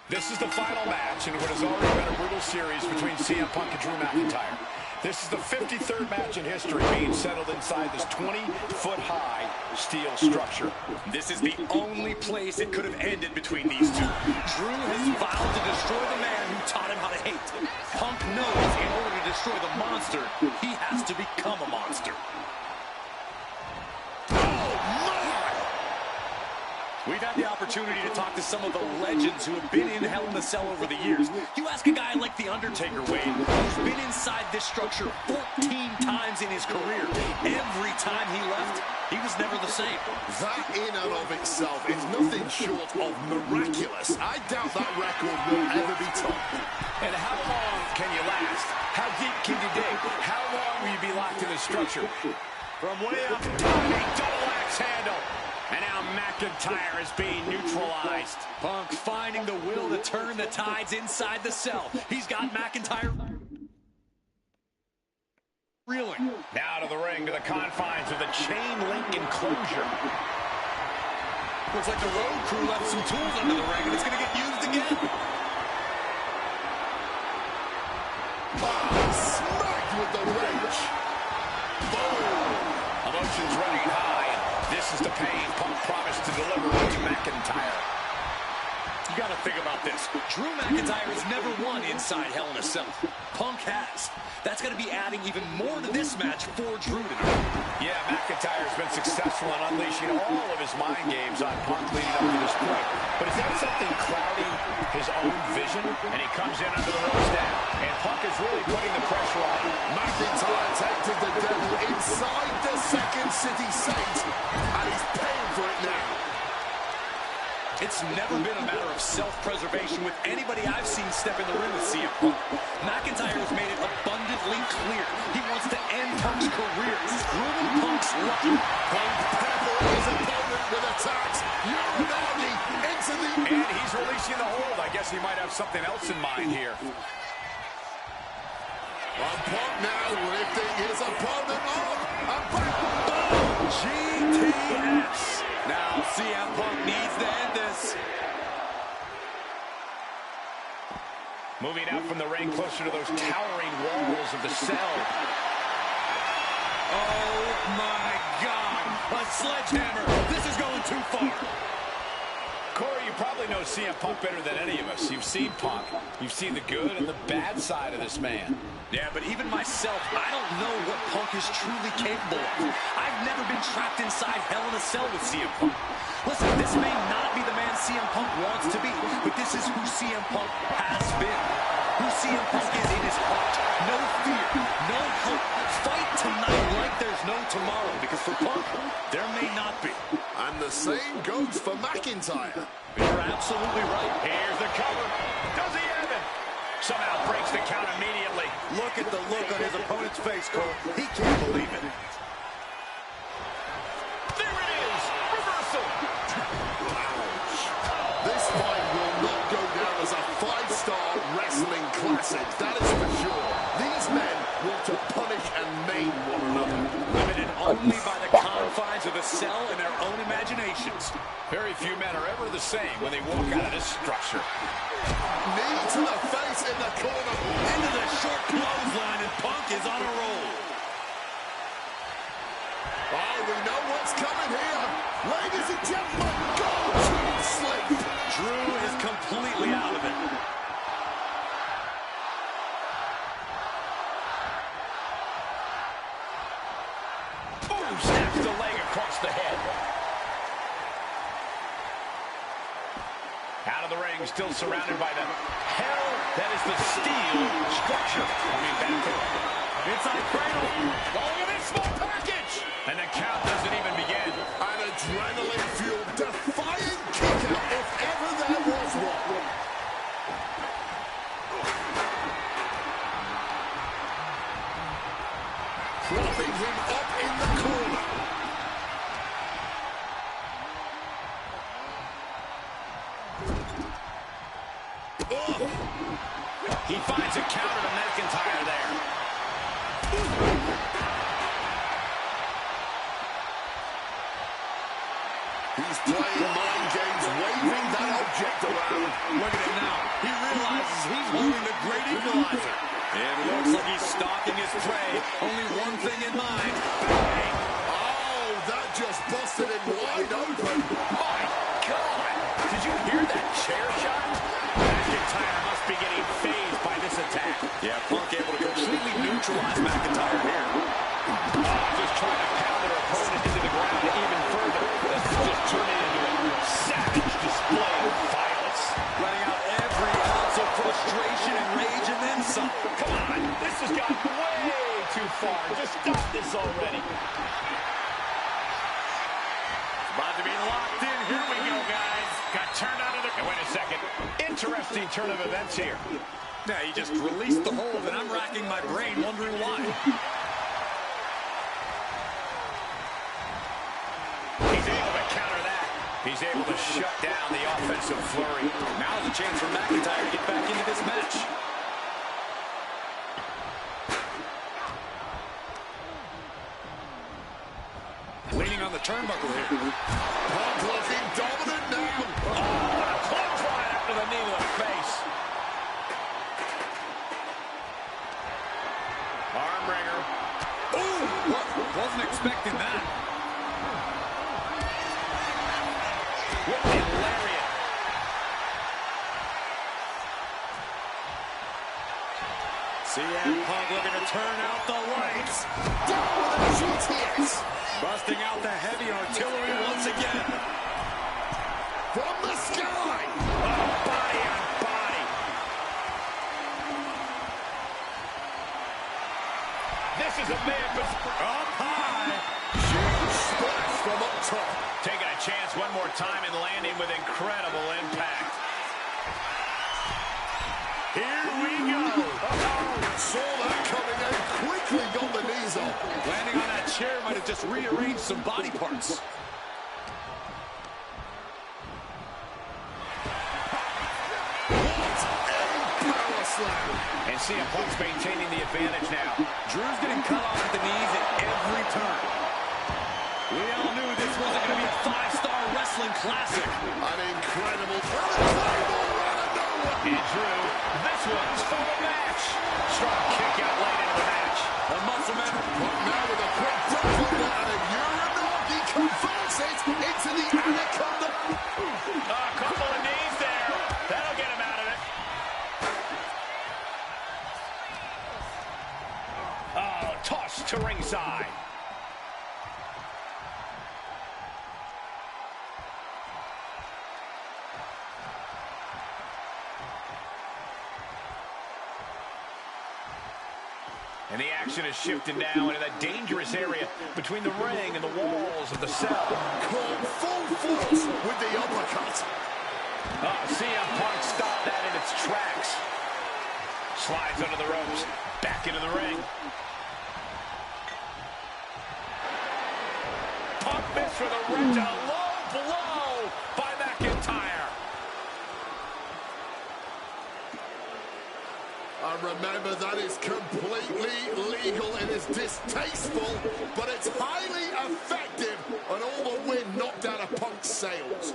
This is the final match in what has already been a brutal series between CM Punk and Drew McIntyre. This is the 53rd match in history being settled inside this 20-foot-high steel structure. This is the only place it could have ended between these two. Drew has vowed to destroy the man who taught him how to hate. Punk knows in order to destroy the monster, he has to become a monster. We've had the opportunity to talk to some of the legends who have been in Hell in a Cell over the years. You ask a guy like The Undertaker, Wade, who's been inside this structure 14 times in his career. Every time he left, he was never the same. That in and of itself is nothing short of miraculous. I doubt that record will ever be topped. And how long can you last? How deep can you dig? How long will you be locked in this structure? From way up top, a double axe handle. And now McIntyre is being neutralized. Punk finding the will to turn the tides inside the cell. He's got McIntyre reeling. Now to the ring, to the confines of the chain link enclosure. Looks like the road crew left some tools under the ring, and it's going to get used again. Smacked with the wrench. Boom. Emotions running high. This is the pain Punk promised to deliver to McIntyre. You got to think about this. Drew McIntyre has never won inside Hell in a Cell. Punk has. That's going to be adding even more to this match for Drew tonight. Yeah, McIntyre's been successful in unleashing all of his mind games on Punk leading up to this point. But is that something clouding his own vision? And he comes in under the ropes now. And Punk is really putting the pressure on him. McIntyre taking the devil inside the Second City Saint. And he's paying for it now. It's never been a matter of self-preservation with anybody I've seen step in the ring with CM Punk. McIntyre has made it abundantly clear he wants to end Punk's career, screwing Punk's luck. Punk peppering his opponent with attacks. Uranagi into the... And he's releasing the hold. I guess he might have something else in mind here. Punk now lifting his opponent up. And Boom! GTS. Now CM Punk needs to end this. Moving out from the ring closer to those towering walls of the cell. Oh my God! A sledgehammer! This is going too far! Corey, you probably know CM Punk better than any of us. You've seen Punk. You've seen the good and the bad side of this man. Yeah, but even myself, I don't know what Punk is truly capable of. I've never been trapped inside Hell in a Cell with CM Punk. Listen, this may not be the man CM Punk wants to be, but this is who CM Punk has been. Who CM Punk is in his heart. No fear, no hope. Fight tonight like there's no tomorrow, because for Punk, there may not be. And the same goes for McIntyre. You're absolutely right. Here's the cover. Does he have it? Somehow breaks the count immediately. Look at the look on his opponent's face, Cole. He can't believe it. There it is. Reversal. This fight will not go down as a 5-star wrestling classic, that is for sure. These men want to punish and maim one another. Limited only by the confines of the cell and their own imaginations. Very few men are ever the same when they walk out of this structure. Knee to the face in the corner. Into the short clothesline, and Punk is on a roll. Oh, we know what's coming here. Ladies and gentlemen, gold slate. Drew is completely out of it. Boom! Snaps the leg across the head. Out of the ring, still surrounded by the hell that is the steel structure. Coming back to inside cradle. Oh, look at this small package! And the count doesn't even begin. An adrenaline-fueled, defying kick-out if ever there was one. propping him up in the corner. He finds a counter to McIntyre there. He's playing mind games, waving that object around. Look at him now. He realizes he's holding the great equalizer. It looks like he's stalking his prey. Only one thing in mind. Bang. Oh, that just busted him wide open. My God. Did you hear that chair shot? McIntyre must be getting fazed by this attack. Yeah, Punk able to completely neutralize McIntyre here. Just trying to pound their opponent into the ground even further. This is just turning into a savage display of violence. Letting out every ounce of frustration and rage and then some. Come on, this has gotten way too far. Just stop this already. About to be locked in. Here we go, guys. Got turned out of the... Wait a second. Interesting turn of events here. Yeah, he just released the hold, and I'm racking my brain wondering why. He's able to counter that. He's able to shut down the offensive flurry. Now's a chance for McIntyre to get back into this match. Leaning on the turnbuckle here. Punk looking dominant now. Oh, a clothesline after the knee to the face. Armbringer. Ooh, wasn't expecting that. Whipping lariat. CM Punk looking to turn out the lights. Down with a GTS. Busting out the heavy artillery once again. From the sky. Oh, body on body. This is a man up high. Huge splash from up top. Taking a chance one more time and landing with incredible impact. Here we go. Saw that coming and quickly got the knees up. Landing on that chair might have just rearranged some body parts. What a power slam. And CM Punk's maintaining the advantage now. Drew's getting cut off at the knees at every turn. We all knew this wasn't going to be a five-star wrestling classic. An incredible table out of nowhere. And Drew, this one's for the match. Strong kick out late into the match. The muscle man. But now with a quick double and a Uranagi converts it into the Anaconda. A couple of knees there. That'll get him out of it. Oh, tossed to ringside. And the action is shifting now into that dangerous area between the ring and the walls of the cell. Caught full force with the uppercut. Oh, CM Punk stopped that in its tracks. Slides under the ropes. Back into the ring. Punk missed for the wrench. A low blow by McIntyre. And remember, that is completely legal. It is distasteful, but it's highly effective. And all the wind knocked out of Punk's sails.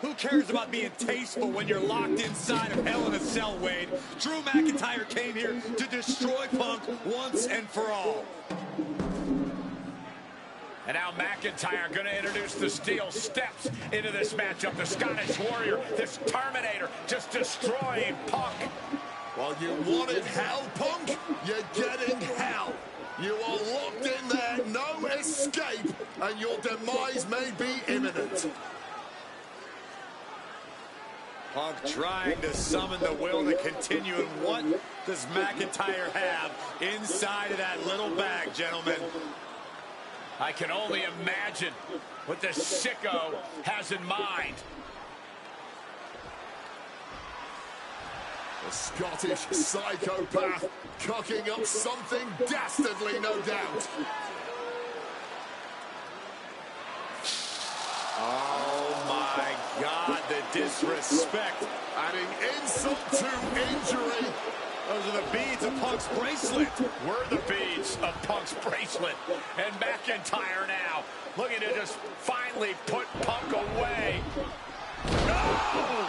Who cares about being tasteful when you're locked inside of Hell in a Cell, Wade? Drew McIntyre came here to destroy Punk once and for all. And now McIntyre going to introduce the steel steps into this matchup. The Scottish Warrior, this Terminator, just destroying Punk. Well, you wanted hell, Punk? You're getting hell. You are locked in there, no escape, and your demise may be imminent. Punk trying to summon the will to continue, and what does McIntyre have inside of that little bag, gentlemen? I can only imagine what this sicko has in mind. A Scottish psychopath cooking up something dastardly, no doubt. Oh my God, the disrespect. Adding insult to injury. Those are the beads of Punk's bracelet. Were the beads of Punk's bracelet. And McIntyre now looking to just finally put Punk away. No!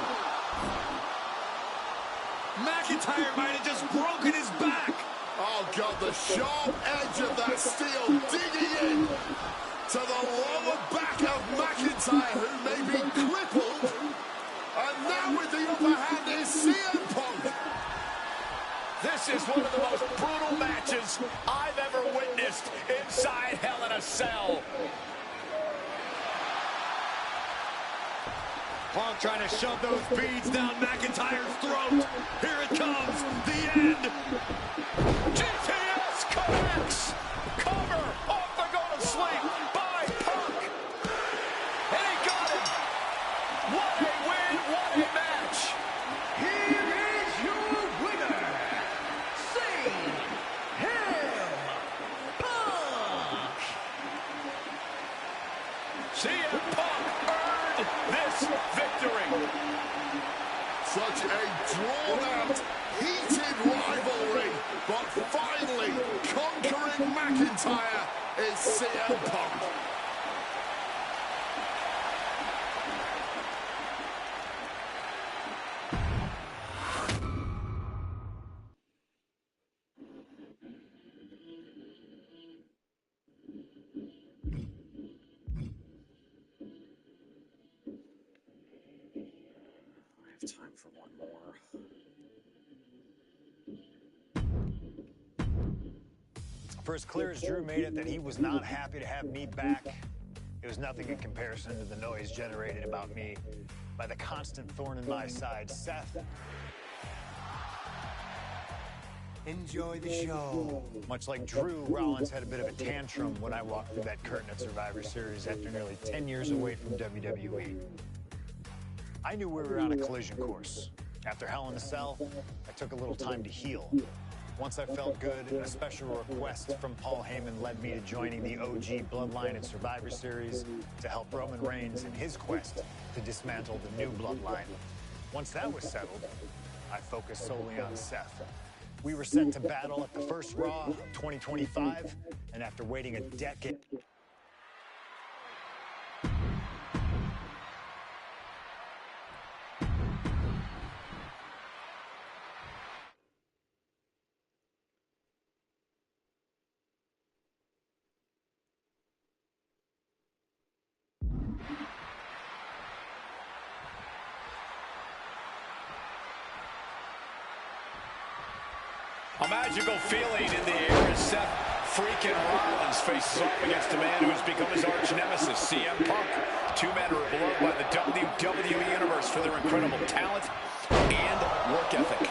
McIntyre might have just broken his back. Oh, God, the sharp edge of that steel digging in to the lower back of McIntyre, who may be crippled. And now with the upper hand is CM Punk. This is one of the most brutal matches I've ever witnessed inside Hell in a Cell. Punk trying to shove those beads down McIntyre's throat. Here it comes, the end. GTS connects. Cover off the go-to-sleep by Punk. And he got him. What a win, what a match. Here is your winner, CM Punk. CM Punk earned this victory. Such a drawn-out, heated rivalry, but finally conquering McIntyre is CM Punk. I have time for one more. For as clear as Drew made it that he was not happy to have me back, it was nothing in comparison to the noise generated about me by the constant thorn in my side, Seth. Enjoy the show. Much like Drew, Rollins had a bit of a tantrum when I walked through that curtain at Survivor Series after nearly 10 years away from WWE. I knew we were on a collision course. After Hell in a Cell, I took a little time to heal. Once I felt good, a special request from Paul Heyman led me to joining the OG Bloodline at Survivor Series to help Roman Reigns in his quest to dismantle the new Bloodline. Once that was settled, I focused solely on Seth. We were set to battle at the first Raw of 2025, and after waiting a decade... A magical feeling in the air as Seth freaking Rollins faces off against a man who has become his arch nemesis, CM Punk. Two men are beloved by the WWE Universe for their incredible talent and work ethic.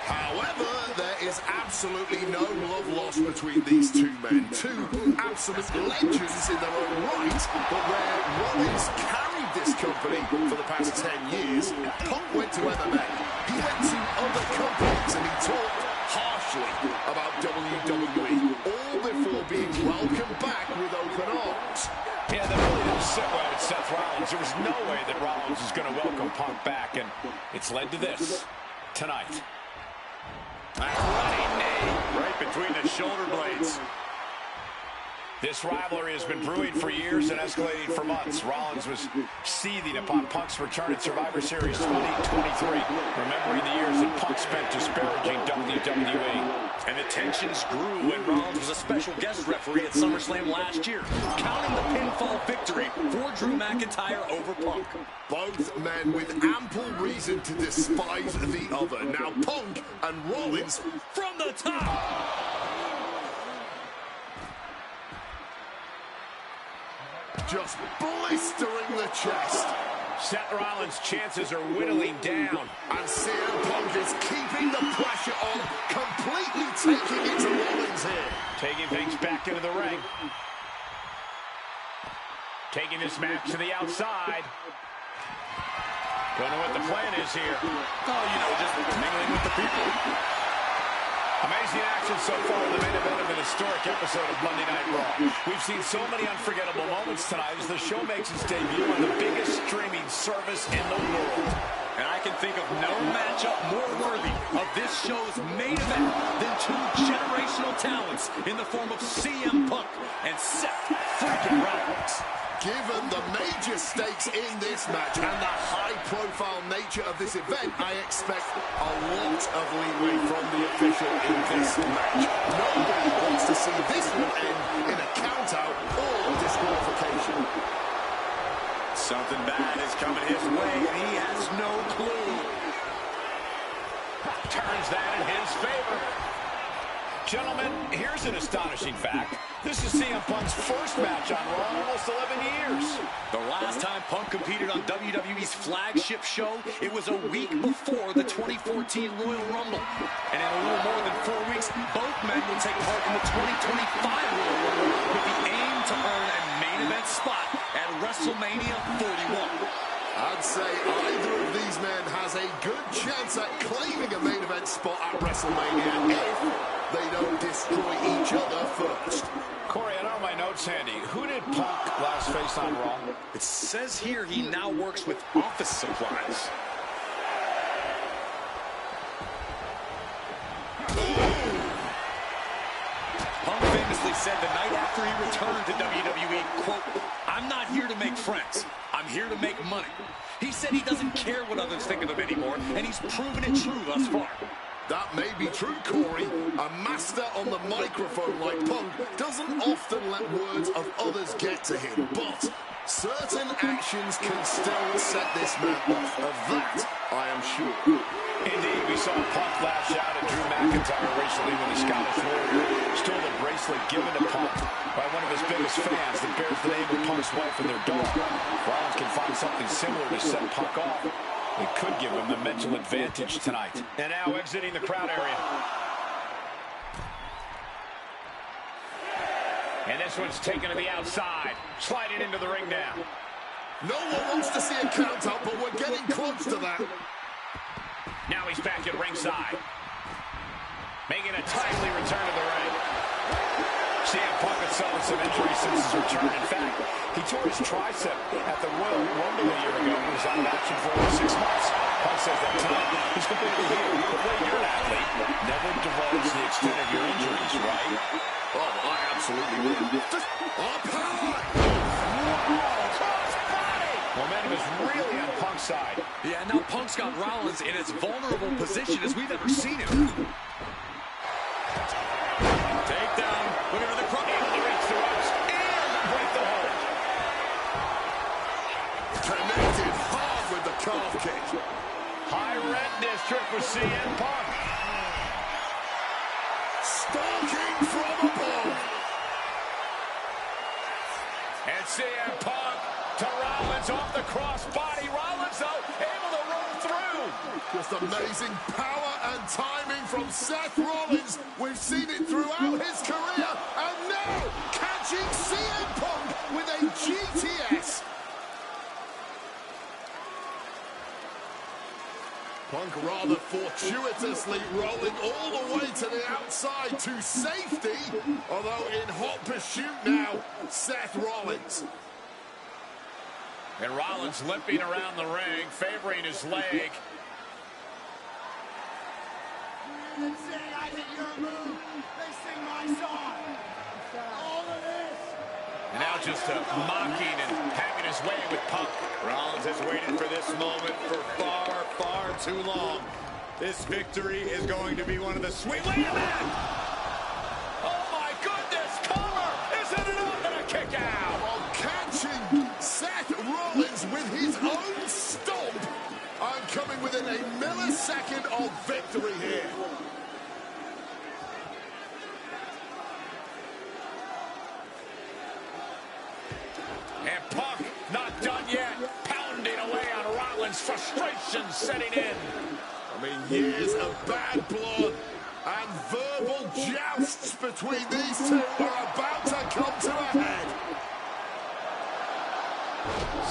However, there is absolutely no love lost between these two men. Two absolute legends in their own right, but where Rollins carried this company for the past 10 years, Punk went to MMA. He went to other companies and he talked harshly about WWE, all before being welcomed back with open arms. Yeah, that really didn't sit well with Seth Rollins. There was no way that Rollins was going to welcome Punk back, and it's led to this tonight. A running knee right between the shoulder blades. This rivalry has been brewing for years and escalating for months. Rollins was seething upon Punk's return at Survivor Series 2023, remembering the years that Punk spent disparaging WWE. And the tensions grew when Rollins was a special guest referee at SummerSlam last year, counting the pinfall victory for Drew McIntyre over Punk. Both men with ample reason to despise the other. Now Punk and Rollins From the top! just blistering the chest. Seth Rollins' chances are whittling down. And CM Punk is keeping the pressure on, completely taking it to Rollins here. Taking things back into the ring. Taking this match to the outside. Don't know what the plan is here. Oh, you know, just mingling with the people. Amazing action so far in the main event of an historic episode of Monday Night Raw. We've seen so many unforgettable moments tonight as the show makes its debut on the biggest streaming service in the world. And I can think of no matchup more worthy of this show's main event than two generational talents in the form of CM Punk and Seth freaking Rollins. Given the major stakes in this match and the high-profile nature of this event, I expect a lot of leeway from the official in this match. Nobody wants to see this one end in a count-out or disqualification. Something bad is coming his way, and he has no clue. Turns that in his favor. Gentlemen, here's an astonishing fact. This is CM Punk's first match on Raw in almost 11 years. The last time Punk competed on WWE's flagship show, it was a week before the 2014 Royal Rumble. And in a little more than 4 weeks, both men will take part in the 2025 Royal Rumble with the aim to earn a main event spot at WrestleMania 41. I'd say either of these men has a good chance at claiming a main event spot at WrestleMania if they don't destroy each other first. Corey, I don't have my notes handy. Who did Punk last face on Raw? It says here he now works with office supplies. Punk famously said the night after he returned to WWE, quote, "I'm not here to make friends. I'm here to make money." He said he doesn't care what others think of him anymore, and he's proven it true thus far. That may be true, Corey. A master on the microphone like Punk doesn't often let words of others get to him, but certain actions can still set this man off. Of that, I am sure. Indeed, we saw Punk lash out at Drew McIntyre recently when the Scottish Warrior stole the bracelet given to Punk by one of his biggest fans that bears the name of Punk's wife and their dog. Rollins can find something similar to set Punk off. It could give him the mental advantage tonight. And now exiting the crowd area. And this one's taken to the outside. Sliding into the ring now. No one wants to see a count-out, but we're getting close to that. Now he's back at ringside. Making a timely return to the ring. CM Punk has suffered some injuries since his return. In fact, he tore his tricep at the Royal Rumble a year ago. He was out of action for over 6 months. Punk says that time he's completely healed. But when you're an athlete, never divulge the extent of your injuries, right? Oh, I absolutely will. Just up high! Momentum is really on Punk's side. Yeah, now Punk's got Rollins in as vulnerable position as we've ever seen him. Takedown. Looking for the crump. Able to reach the ropes and break the hold. Connected hard with the calf kick. High red district with CM Punk. Stalking from above. And CM Punk to Rollins off the crossbody. Rollins, though, able to roll through. Just amazing power and timing from Seth Rollins. We've seen it throughout his career. And now, catching CM Punk with a GTS. Punk rather fortuitously rolling all the way to the outside to safety. Although in hot pursuit now, Seth Rollins. And Rollins limping around the ring, favoring his leg. They say I hit your move. They sing my song. All of this. And now just mocking and having his way with Punk. Rollins has waited for this moment for far, far too long. This victory is going to be one of the sweet. Wait a minute! Oh my goodness! Cover! Isn't it up and a kick out? While catching Seth Rollins with his own stomp. I'm coming within a millisecond of victory here. And Punk not done yet. Pounding away on Rollins. Frustration setting in. I mean, years of bad blood and verbal jousts between these two are about to come to a head.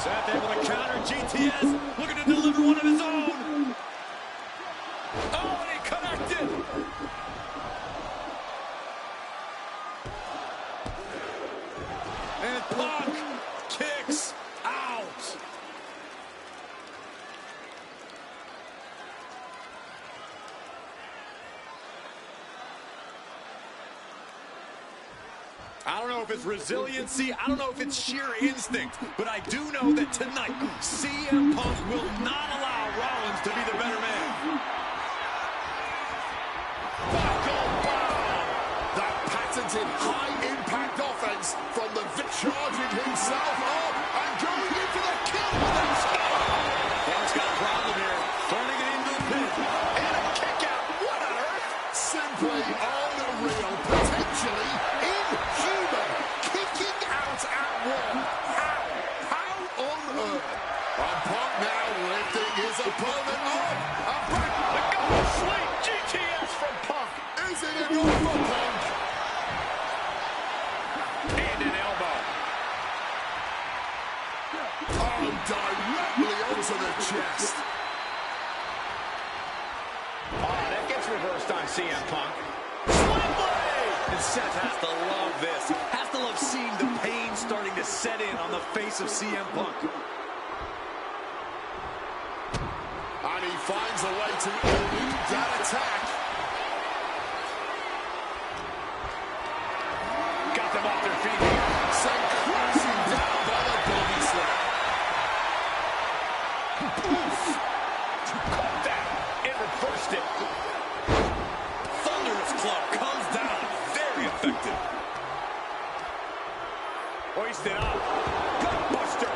Seth able to counter GTS. Looking to deliver one Punk kicks out. I don't know if it's resiliency, I don't know if it's sheer instinct, but I do know that tonight, CM Punk will not allow Rollins to be the better man. Buckle bomb! That patented high-impact offense from the charging himself up and going in for the kill with a cover. Punk's got a problem here, turning it into the pin. And a kick out. What on earth? Simply unreal. Potentially inhuman. Kicking out at one. How on earth? And Punk now lifting his opponent up. And back. The goal sleep GTS from Punk. Is it enough for Punk? And an elbow. Oh, directly onto the chest. Oh, that gets reversed on CM Punk. And Seth has to love this. Has to love seeing the pain starting to set in on the face of CM Punk. And he finds a way to elude that attack. Got them off their feet here. Sent crashing down by the body slam. Caught that and reversed it. Thunderous club comes down. Very effective. Hoisted up. Gutbuster.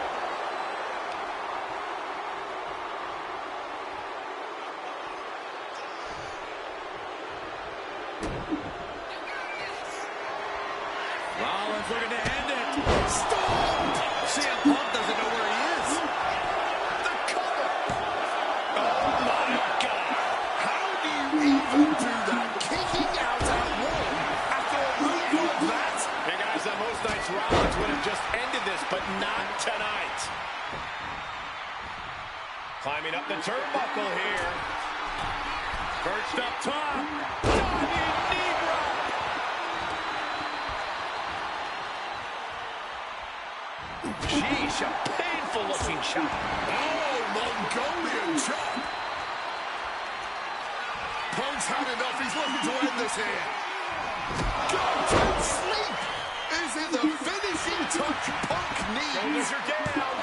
Rollins looking to end it. Stop! CM Punk doesn't know where he is. The cover! Oh, my God. How do you even do that? Kicking out at one after a move like that? Hey, guys, on most nights, Rollins would have just ended this, but not tonight. Climbing up the turnbuckle here. Perched up top. Diving knee drop. Sheesh, a painful-looking shot. Oh, Mongolian chop. Punk's had enough. He's looking to end this here. Go to sleep. Is it the finishing touch Punk needs? Shoulders are down.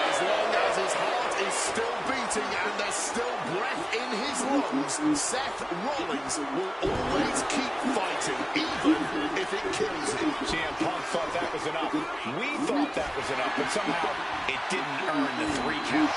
As long as his heart is still beating and there's still breath in his lungs, Seth Rollins will always keep fighting, even if it kills him. CM Punk thought that was enough. We thought that was enough, but somehow it didn't earn the 3 count.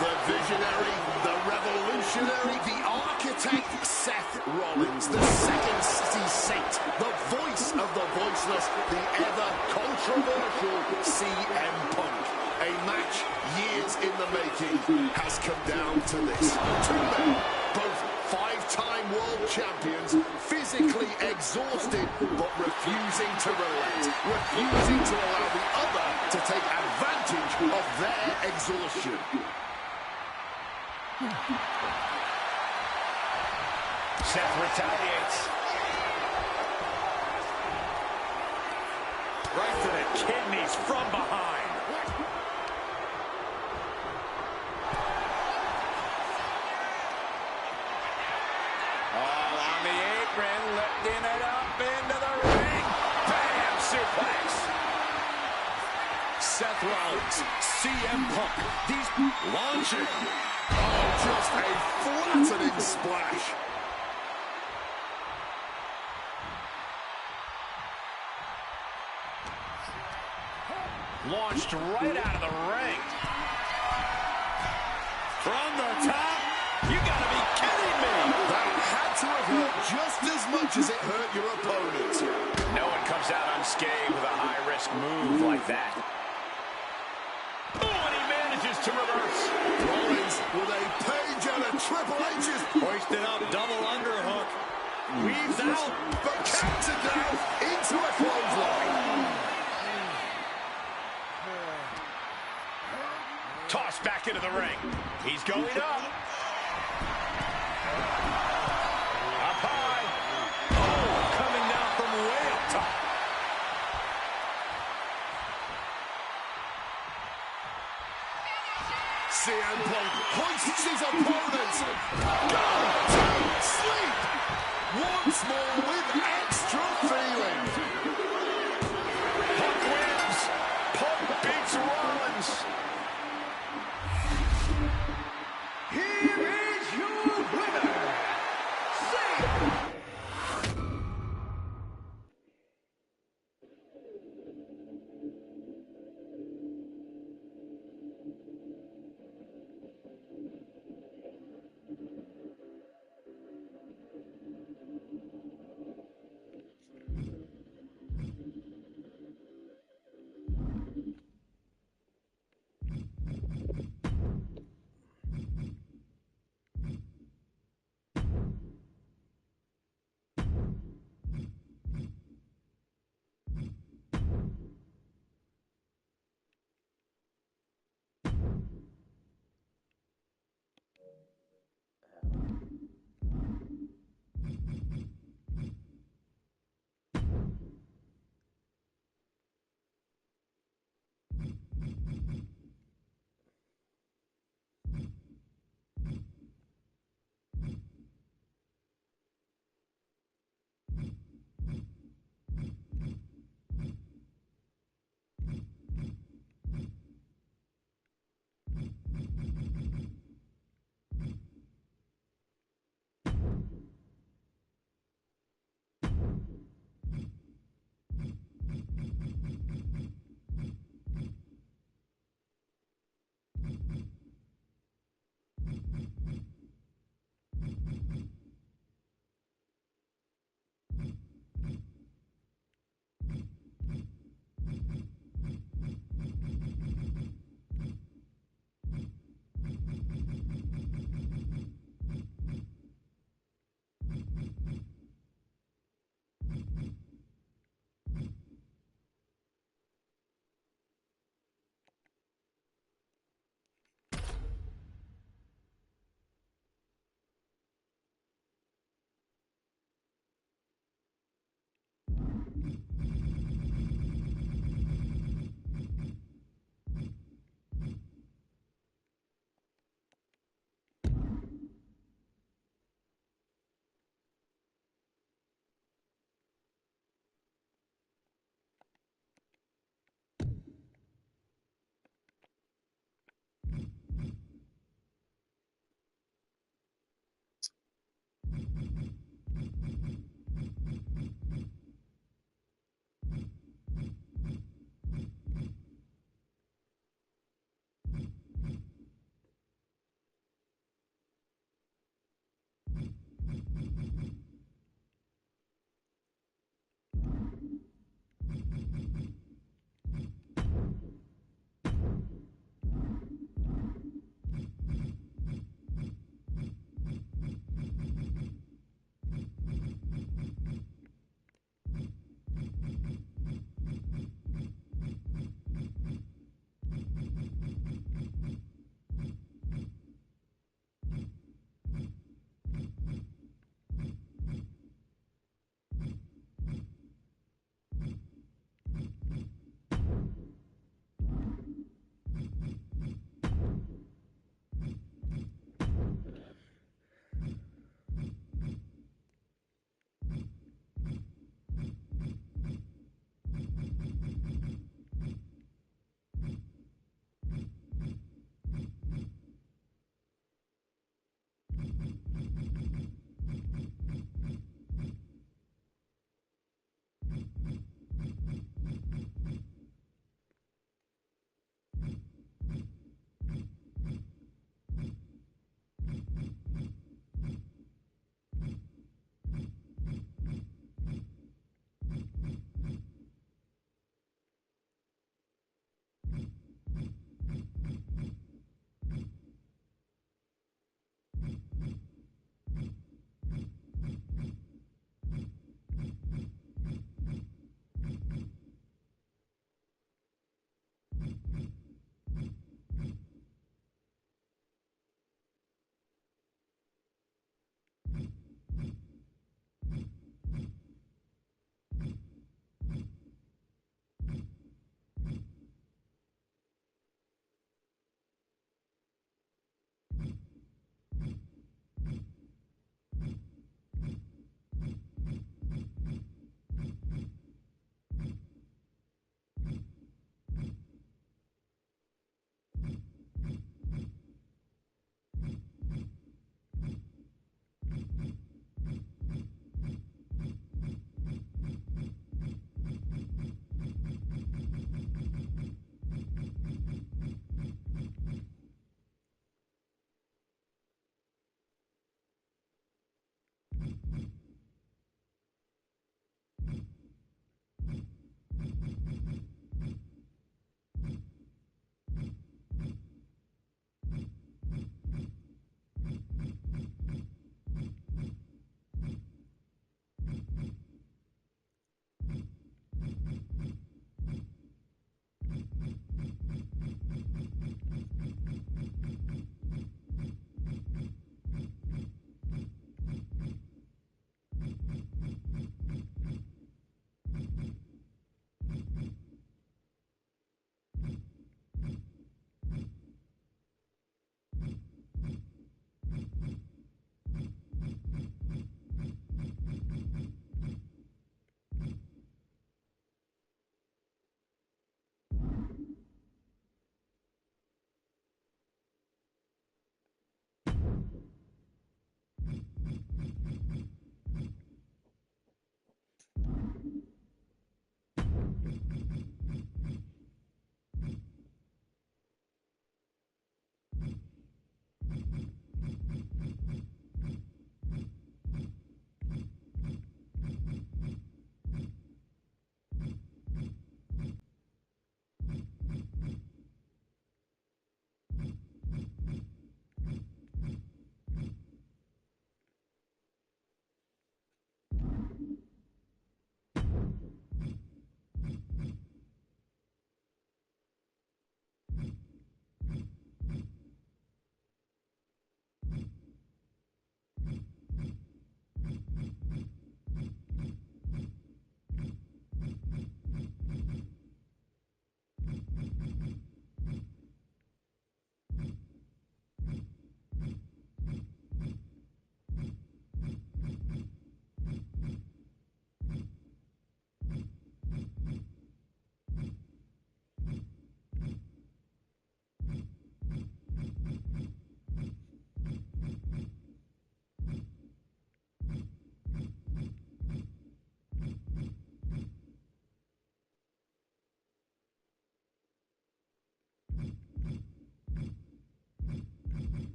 The visionary, the revolutionary, the architect, Seth Rollins, the second city saint, the voice of the voiceless, the ever-controversial CM Punk. A match years in the making has come down to this. 2 men, both 5-time world champions, physically exhausted, but refusing to relent, refusing to allow the other to take advantage of their exhaustion. Seth retaliates. Right to the kidneys from behind. All on the apron, lifting it up into the ring. Bam! Suplex. Seth Rollins, CM Punk, these launching. Oh, just a flattening splash. Launched right out of the ring. From the top, you gotta be kidding me. That had to have hurt just as much as it hurt your opponent. No one comes out unscathed with a high-risk move like that. Oh, and he manages to reverse. Rollins with a page out of Triple H's. Hoisted up, double underhook. Weaves out. But counted now into a clothesline. Tossed back into the ring. He's going up. Up high. Oh, coming down from way up top. more with extra feeling. Punk wins. Punk beats Rollins. Here is your winner, Seth.